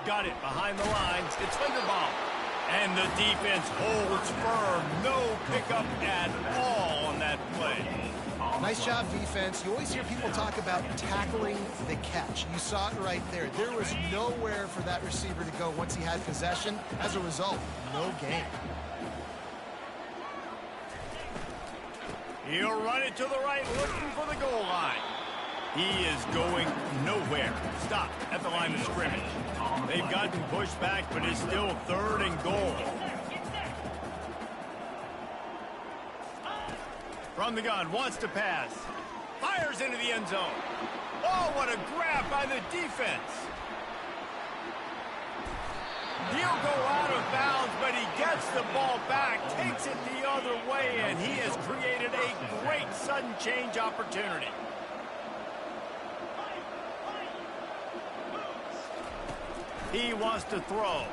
Got it behind the lines. It's Linderbaum. And the defense holds firm. No pickup at all on that play. Nice job, defense. You always hear people talk about tackling the catch. You saw it right there. There was nowhere for that receiver to go once he had possession. As a result, no gain. He'll run it to the right, looking for the goal line. He is going nowhere. Stop at the line of scrimmage. They've gotten pushed back, but it's still 3rd and goal. From the gun, wants to pass. Fires into the end zone. Oh, what a grab by the defense. He'll go out of bounds, but he gets the ball back, takes it the other way, and he has created a great sudden change opportunity. He wants to throw.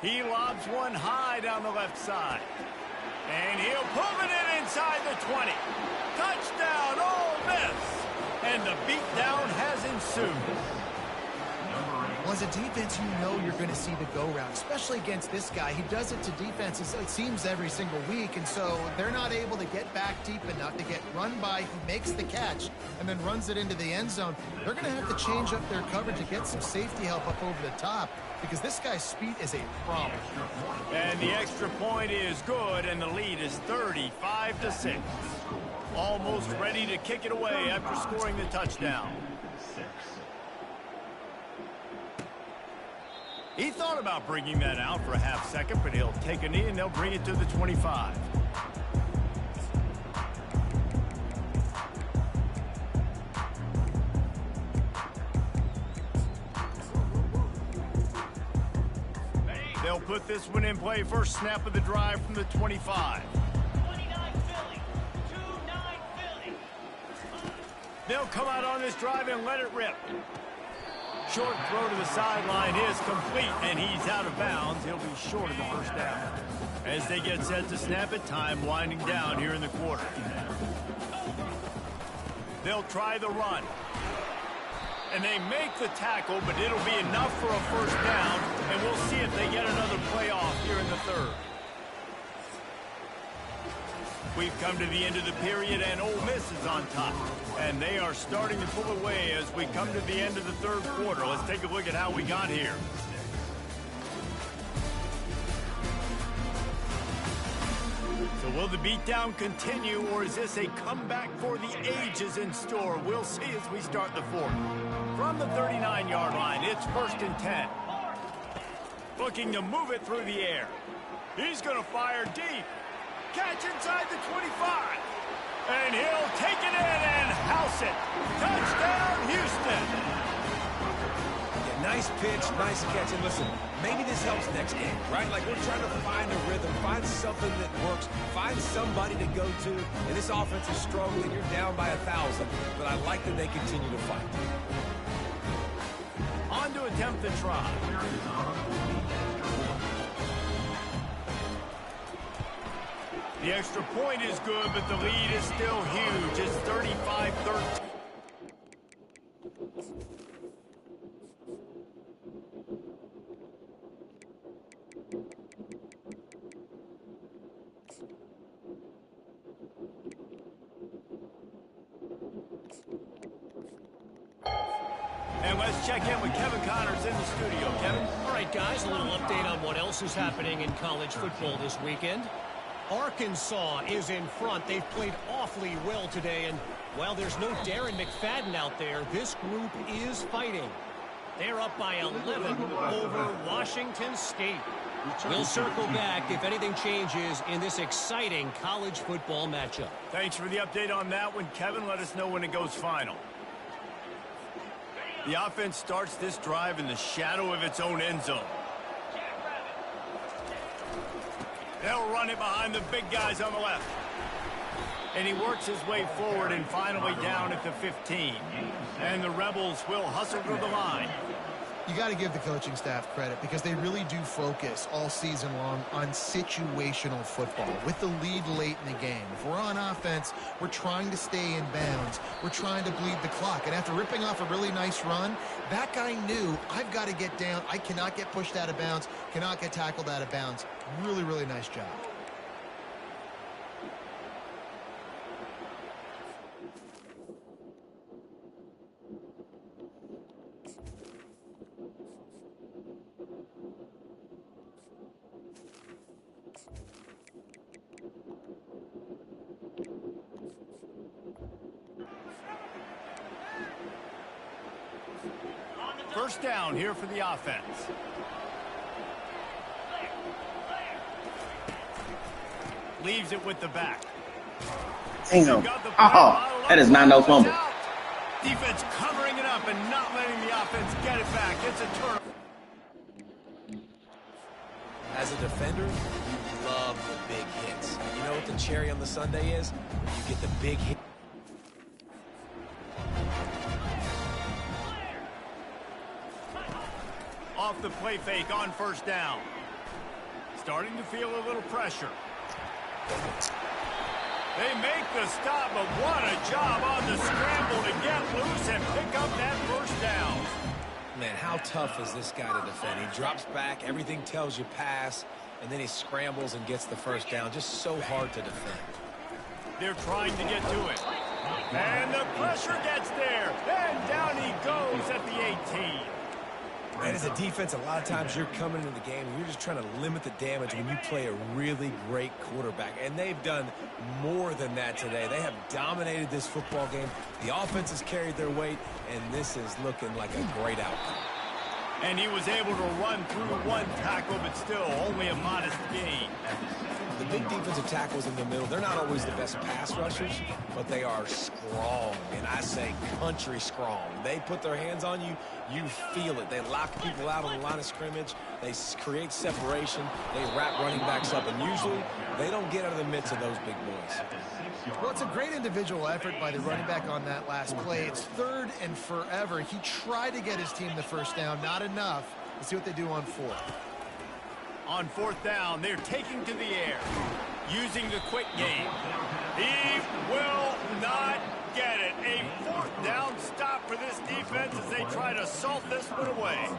He lobs one high down the left side. And he'll pull it in inside the 20. Touchdown, Ole Miss. And the beatdown has ensued. Well, as a defense, you know you're going to see the go-round, especially against this guy. He does it to defenses, it seems, every single week, and so they're not able to get back deep enough to get run by. He makes the catch and then runs it into the end zone. They're going to have to change up their coverage to get some safety help up over the top because this guy's speed is a problem. And the extra point is good, and the lead is 35-6. Almost ready to kick it away after scoring the touchdown. He thought about bringing that out for a half second, but he'll take a knee and they'll bring it to the 25. They'll put this one in play. First snap of the drive from the 25. 29 Philly. 2-9 Philly. They'll come out on this drive and let it rip. Short throw to the sideline is complete, and he's out of bounds. He'll be short of the first down. As they get set to snap it, time winding down here in the quarter. They'll try the run. And they make the tackle, but it'll be enough for a first down, and we'll see if they get another playoff here in the 3rd. We've come to the end of the period, and Ole Miss is on top. And they are starting to pull away as we come to the end of the 3rd quarter. Let's take a look at how we got here. So will the beatdown continue, or is this a comeback for the ages in store? We'll see as we start the 4th. From the 39-yard line, it's 1st and 10. Looking to move it through the air. He's going to fire deep. Catch inside the 25. And he'll take it in and house it. Touchdown, Houston. Yeah, nice pitch, nice catch. And listen, maybe this helps next game, right? Like we're trying to find a rhythm, find something that works, find somebody to go to. And this offense is struggling. You're down by 1,000, but I like that they continue to fight. On to attempt the try. The extra point is good, but the lead is still huge. It's 35-13. And let's check in with Kevin Connors in the studio. Kevin? All right, guys, a little update on what else is happening in college football this weekend. Arkansas is in front. They've played awfully well today, and while there's no Darren McFadden out there, this group is fighting. They're up by 11 over Washington State. We'll circle back if anything changes in this exciting college football matchup. Thanks for the update on that one, Kevin. Let us know when it goes final. The offense starts this drive in the shadow of its own end zone. They'll run it behind the big guys on the left. And he works his way forward and finally down at the 15. And the Rebels will hustle to the line. You got to give the coaching staff credit because they really do focus all season long on situational football with the lead late in the game. If we're on offense, we're trying to stay in bounds. We're trying to bleed the clock. And after ripping off a really nice run, that guy knew, I've got to get down. I cannot get pushed out of bounds, cannot get tackled out of bounds. Really, really nice job. First down here for the offense. Leaves it with the back. Damn. Oh, that is not no fumble. Defense covering it up and not letting the offense get it back. It's a turnover. As a defender, you love the big hits. You know what the cherry on the sundae is? You get the big hit. Off the play fake on first down. Starting to feel a little pressure. They make the stop, but what a job on the scramble to get loose and pick up that first down. Man, how tough is this guy to defend? He drops back, everything tells you pass, and then he scrambles and gets the first down. Just so hard to defend. They're trying to get to it. And the pressure gets there. And down he goes at the 18. And as a defense, a lot of times you're coming into the game and you're just trying to limit the damage when you play a really great quarterback. And they've done more than that today. They have dominated this football game. The offense has carried their weight, and this is looking like a great outcome. And he was able to run through one tackle, but still only a modest gain. The big defensive tackles in the middle, they're not always the best pass rushers, but they are strong, and I say country strong. They put their hands on you, you feel it. They lock people out on the line of scrimmage. They create separation. They wrap running backs up, and usually they don't get out of the midst of those big boys. Well, it's a great individual effort by the running back on that last play. It's 3rd and forever. He tried to get his team the first down, not enough. Let's see what they do on 4th. On 4th down, they're taking to the air, using the quick game. He will not get it. A 4th down stop for this defense as they try to salt this one away.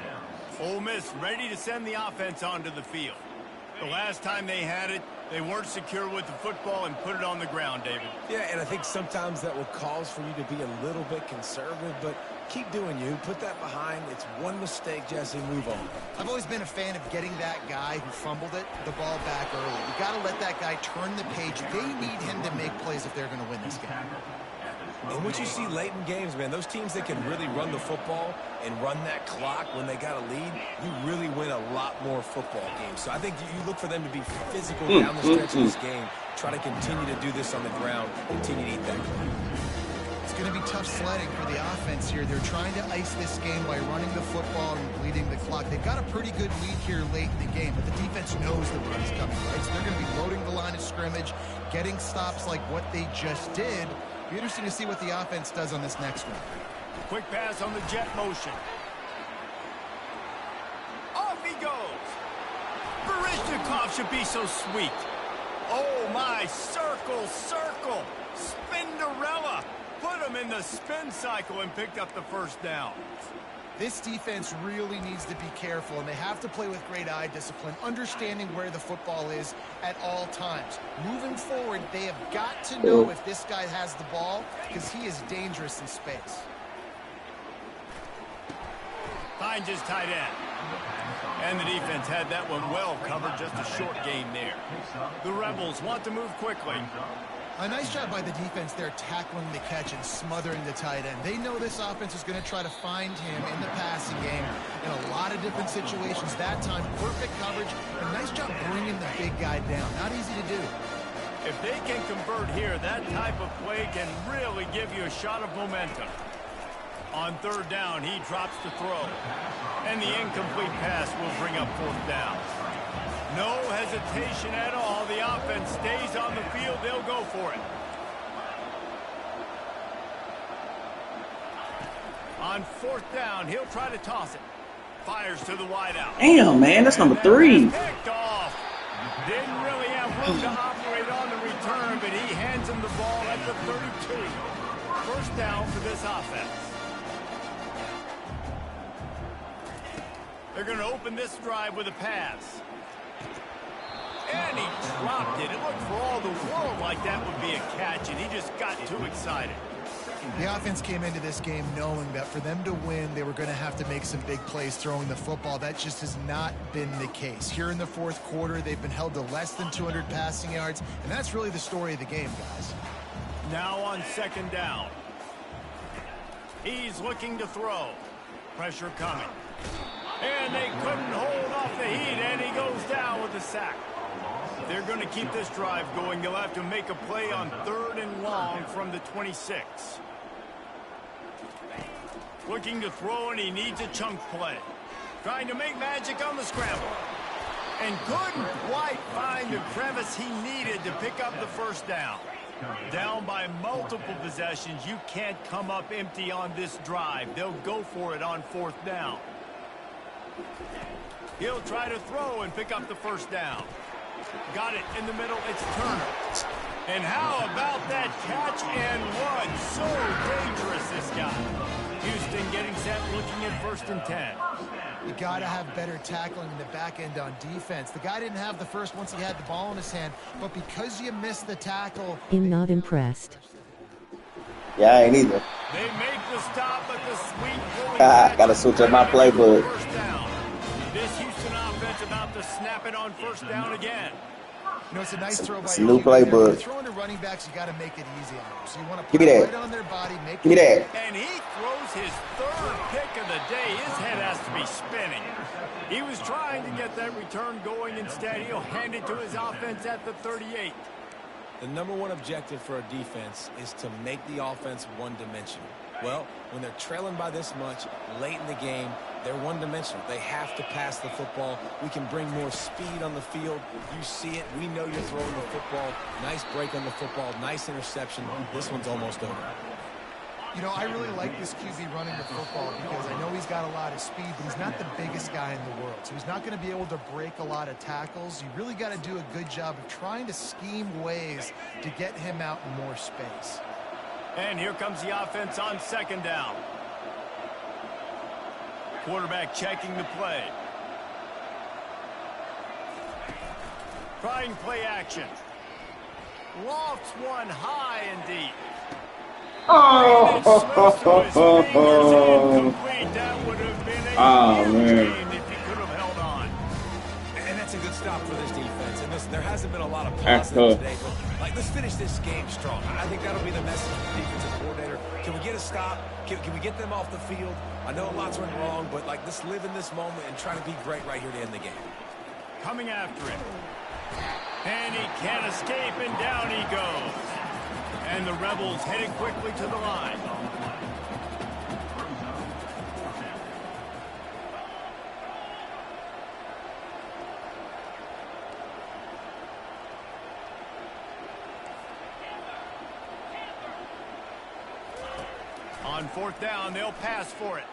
Ole Miss ready to send the offense onto the field. The last time they had it, they weren't secure with the football and put it on the ground, David. Yeah, and I think sometimes that will cause for you to be a little bit conservative, but keep doing you. Put that behind. It's one mistake, Jesse. Move on. I've always been a fan of getting that guy who fumbled it, the ball back early. You got to let that guy turn the page. They need him to make plays if they're going to win this game. And what you see late in games, man, those teams that can really run the football and run that clock when they got a lead, you really win a lot more football games. So I think you look for them to be physical down the stretch of this game, try to continue to do this on the ground, continue to eat that clock. It's going to be tough sledding for the offense here. They're trying to ice this game by running the football and bleeding the clock. They've got a pretty good lead here late in the game, but the defense knows the run's coming, right? So they're going to be loading the line of scrimmage, getting stops like what they just did. Be interesting to see what the offense does on this next one. Quick pass on the jet motion. Off he goes. Barishnikov should be so sweet. Oh, my. Circle, circle. Spinderella. Put him in the spin cycle and picked up the first down. This defense really needs to be careful, and they have to play with great eye discipline, understanding where the football is at all times. Moving forward, they have got to know if this guy has the ball, because he is dangerous in space. Finds his tight end. And the defense had that one well covered, just a short gain there. The Rebels want to move quickly. A nice job by the defense there, tackling the catch and smothering the tight end. They know this offense is going to try to find him in the passing game in a lot of different situations. That time, perfect coverage. A nice job bringing the big guy down. Not easy to do. If they can convert here, that type of play can really give you a shot of momentum. On third down, he drops the throw. And the incomplete pass will bring up fourth down. No hesitation at all. The offense stays on the field. They'll go for it. On fourth down, he'll try to toss it. Fires to the wideout. Damn, man, that's number 3. Picked off. Didn't really have room to operate on the return, but he hands him the ball at the 32. First down for this offense. They're going to open this drive with a pass. And he dropped it. It looked for all the world like that would be a catch, and he just got too excited. The offense came into this game knowing that for them to win, they were going to have to make some big plays throwing the football. That just has not been the case. Here in the fourth quarter, they've been held to less than 200 passing yards, and that's really the story of the game, guys. Now on second down. He's looking to throw. Pressure coming. And they couldn't hold off the heat, and he goes down with a sack. They're going to keep this drive going. They'll have to make a play on third and long from the 26. Looking to throw, and he needs a chunk play. Trying to make magic on the scramble. And couldn't quite find the crevice he needed to pick up the first down. Down by multiple possessions, you can't come up empty on this drive. They'll go for it on fourth down. He'll try to throw and pick up the first down. Got it in the middle. It's Turner. And how about that catch and run? So dangerous, this guy. Houston getting set, looking at first and 10. You got to have better tackling in the back end on defense. The guy didn't have the first once he had the ball in his hand, but because you missed the tackle... I'm not impressed. Yeah, I ain't either. They make the stop, but the sweet... Gotta switch up my playbook. First down. This Houston offense about to snap it on first down again. You know, it's a nice throw by It's a new playbook. Throwing to running backs, you got to make it easy on them. So you want to Give put me it that. right on their body, make Give me it. that. And he throws his third pick of the day. His head has to be spinning. He was trying to get that return going. Instead, he'll hand it to his offense at the 38. The number one objective for a defense is to make the offense one-dimensional. Well, when they're trailing by this much late in the game, they're one-dimensional. They have to pass the football. We can bring more speed on the field. You see it. We know you're throwing the football. Nice break on the football. Nice interception. This one's almost over. You know, I really like this QB running the football because I know he's got a lot of speed, but he's not the biggest guy in the world. So he's not going to be able to break a lot of tackles. You really got to do a good job of trying to scheme ways to get him out in more space. And here comes the offense on second down. Quarterback checking the play. Trying play action. Lofts one high and deep. Oh, That would have been a man. if he could have held on. And that's a good stop for this defense. And listen, there hasn't been a lot of That's positive tough. today, but like, let's finish this game strong. I think that'll be the message from the defensive coordinator. Can we get a stop? Can we get them off the field? I know lots went wrong, but like, let's live in this moment and try to be great right here to end the game. Coming after him. And he can't escape, and down he goes. And the Rebels headed quickly to the line. On fourth down, they'll pass for it.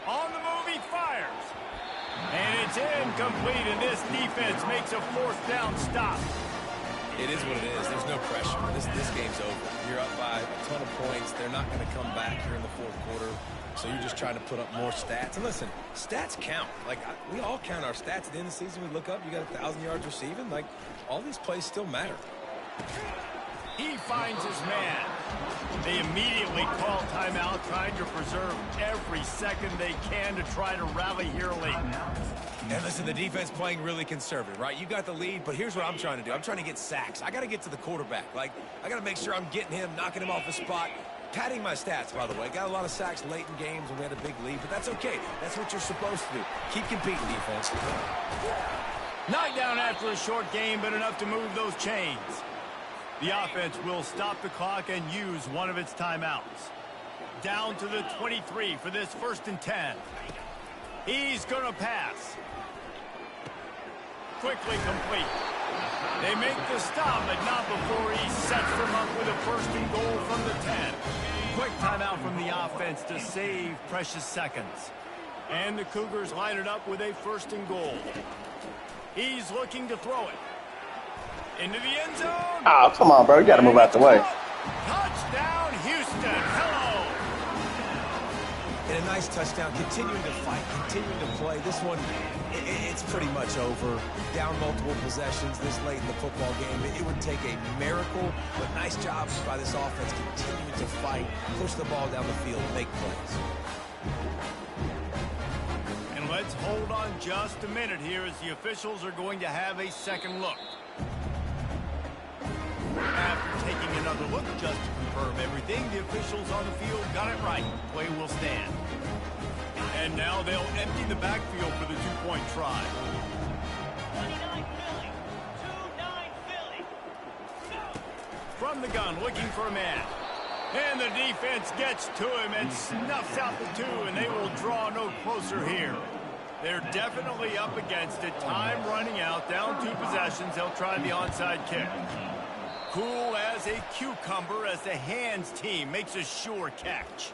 On the move, he fires. And it's incomplete, and this defense makes a fourth down stop. It is what it is. There's no pressure. This game's over. You're up by a ton of points. They're not going to come back here in the fourth quarter. So you're just trying to put up more stats. And listen, stats count. Like, we all count our stats at the end of the season. We look up, you got 1,000 yards receiving. Like, all these plays still matter. He finds his man. They immediately call timeout, trying to preserve every second they can to try to rally here late. And listen, the defense playing really conservative, right? You got the lead, but here's what I'm trying to do. I'm trying to get sacks. I got to get to the quarterback. Like, I got to make sure I'm getting him, knocking him off his spot. Padding my stats, by the way. Got a lot of sacks late in games when we had a big lead, but that's okay. That's what you're supposed to do. Keep competing, defense. Knocked down after a short game, but enough to move those chains. The offense will stop the clock and use one of its timeouts. Down to the 23 for this 1st and 10. He's going to pass. Quickly complete. They make the stop, but not before he sets them up with a 1st and goal from the 10. Quick timeout from the offense to save precious seconds. And the Cougars line it up with a 1st and goal. He's looking to throw it. Into the end zone. Oh, come on, bro. You got to move out the way. Touchdown, Houston. Hello. And a nice touchdown. Continuing to fight, continuing to play. This one, it's pretty much over. Down multiple possessions this late in the football game. It would take a miracle, but nice job by this offense continuing to fight, push the ball down the field, make plays. And let's hold on just a minute here as the officials are going to have a second look. After taking another look just to confirm everything, the officials on the field got it right. Play will stand. And now they'll empty the backfield for the two-point try. 29 Philly. 2-9 Philly. From the gun, looking for a man. And the defense gets to him and snuffs out the two, and they will draw no closer here. They're definitely up against it. Time running out, down 2 possessions. They'll try the onside kick. Cool as a cucumber as the hands team makes a sure catch.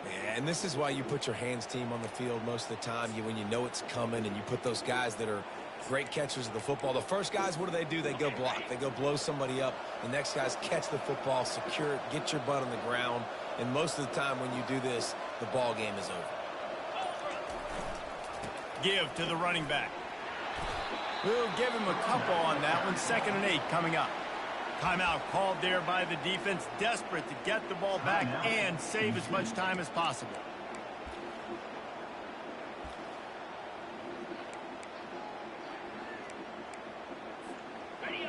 Yeah, and this is why you put your hands team on the field most of the time. When you know it's coming, and you put those guys that are great catchers of the football. The first guys, what do? They go block. They go blow somebody up. The next guys catch the football, secure it, get your butt on the ground. And most of the time when you do this, the ball game is over. Give to the running back. We'll give him a couple on that one. 2nd and 8 coming up. Timeout called there by the defense, desperate to get the ball back and save as much time as possible.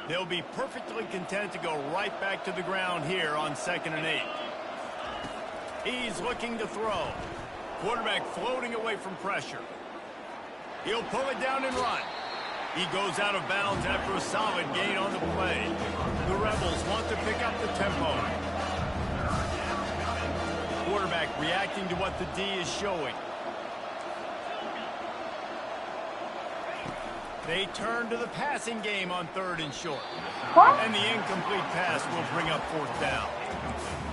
They'll be perfectly content to go right back to the ground here on 2nd and 8. He's looking to throw. Quarterback floating away from pressure. He'll pull it down and run. He goes out of bounds after a solid gain on the play. The Rebels want to pick up the tempo. Quarterback reacting to what the D is showing. They turn to the passing game on 3rd and short. And the incomplete pass will bring up 4th down.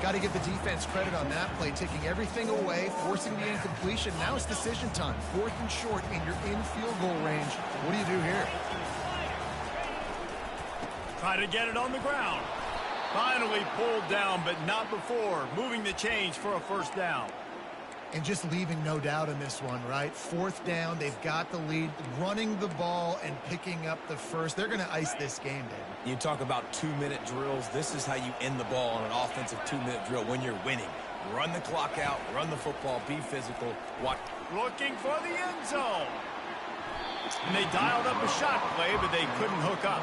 Got to give the defense credit on that play, taking everything away, forcing the incompletion. Now it's decision time. 4th and short, and you're in field goal range. What do you do here? Try to get it on the ground. Finally pulled down, but not before. Moving the chains for a 1st down. And just leaving no doubt in this one, right? 4th down, they've got the lead, running the ball and picking up the first. They're going to ice this game, David. You talk about 2-minute drills. This is how you end the ball on an offensive 2-minute drill when you're winning. Run the clock out, run the football, be physical. Watch. Looking for the end zone. And they dialed up a shot play, but they couldn't hook up.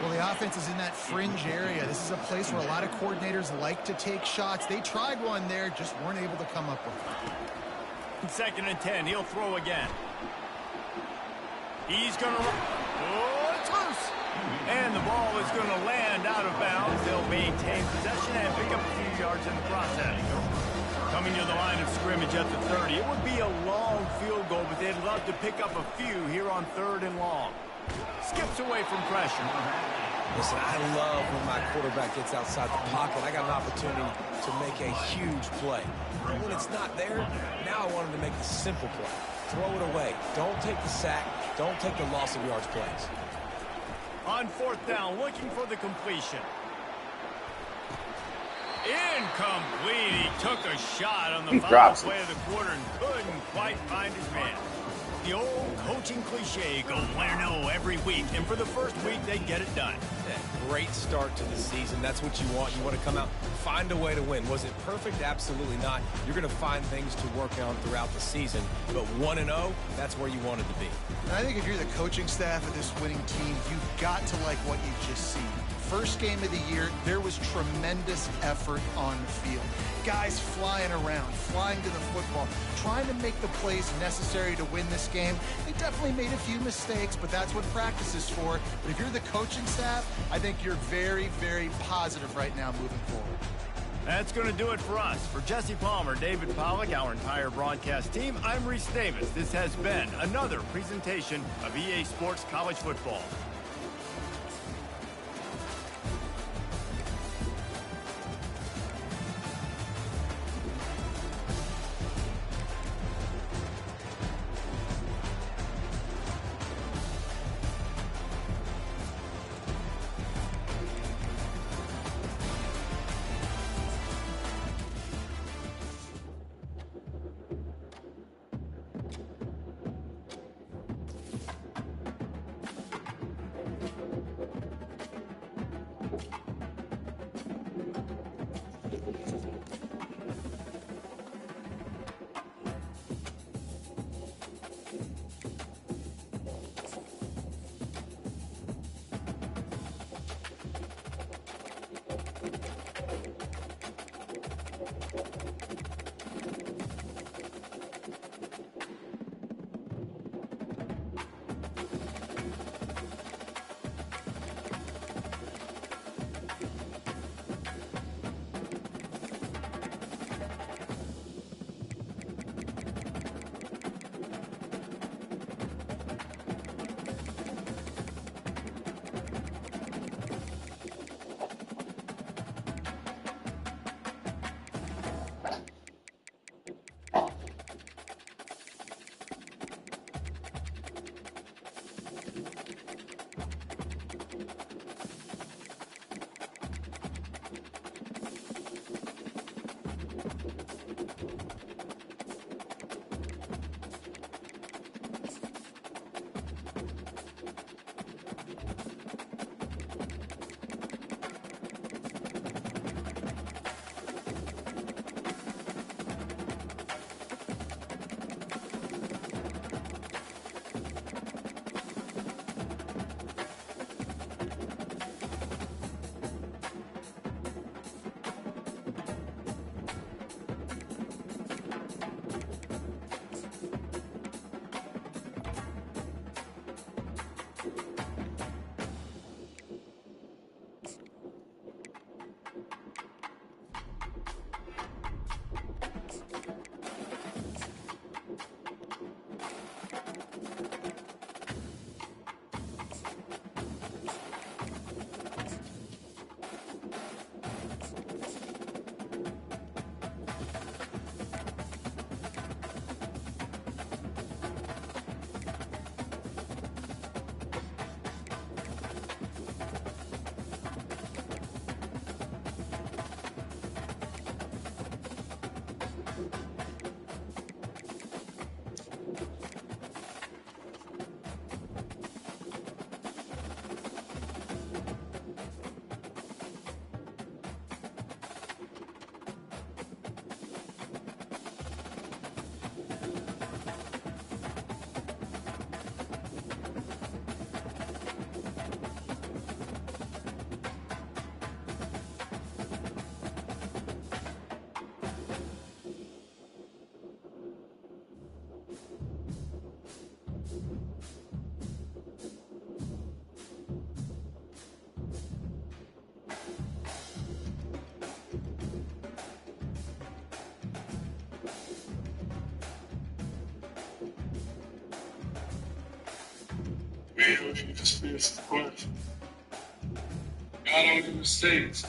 Well, the offense is in that fringe area. This is a place where a lot of coordinators like to take shots. They tried one there, just weren't able to come up with it. 2nd and 10, he'll throw again. He's going to run. Oh, it's loose. And the ball is going to land out of bounds. They'll maintain possession and pick up a few yards in the process. Coming to the line of scrimmage at the 30. It would be a long field goal, but they'd love to pick up a few here on 3rd and long. Skips away from pressure. Listen, I love when my quarterback gets outside the pocket. I got an opportunity to make a huge play. And when it's not there, now I want him to make the simple play. Throw it away. Don't take the sack. Don't take the loss of yards plays. On 4th down, looking for the completion. Incomplete. He took a shot on the final play of the quarter and couldn't quite find his man. The old coaching cliche, go win-0 every week, and for the first week, they get it done. Yeah, great start to the season. That's what you want. You want to come out, find a way to win. Was it perfect? Absolutely not. You're going to find things to work on throughout the season, but 1-0, that's where you wanted to be. And I think if you're the coaching staff of this winning team, you've got to like what you've just seen. First game of the year, there was tremendous effort on the field. Guys flying around, flying to the football, trying to make the plays necessary to win this game. They definitely made a few mistakes, but that's what practice is for. But if you're the coaching staff, I think you're very, very positive right now moving forward. That's going to do it for us. For Jesse Palmer, David Pollack, our entire broadcast team, I'm Reese Davis. This has been another presentation of EA Sports College Football. You just missed the punch. God don't give mistakes.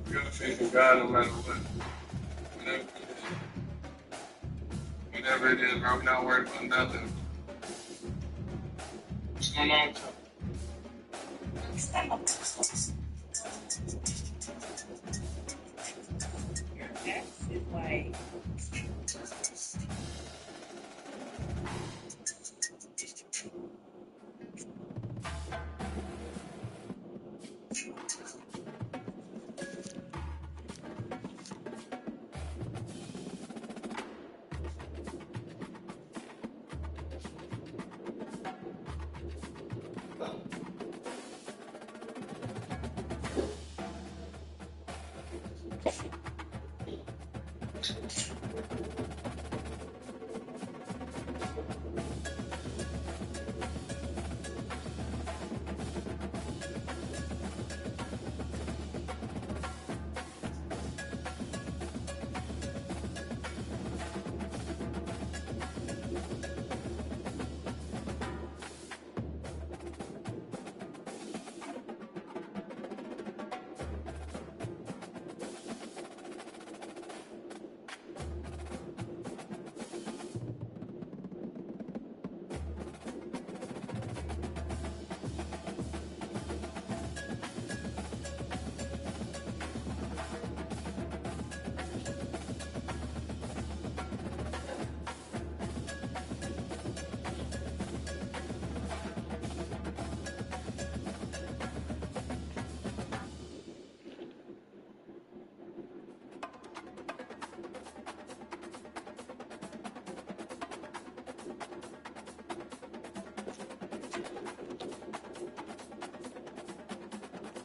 You gotta faith in God no matter what. Whatever it is, bro. We're not worried about nothing. What's going on with you? Your ex is like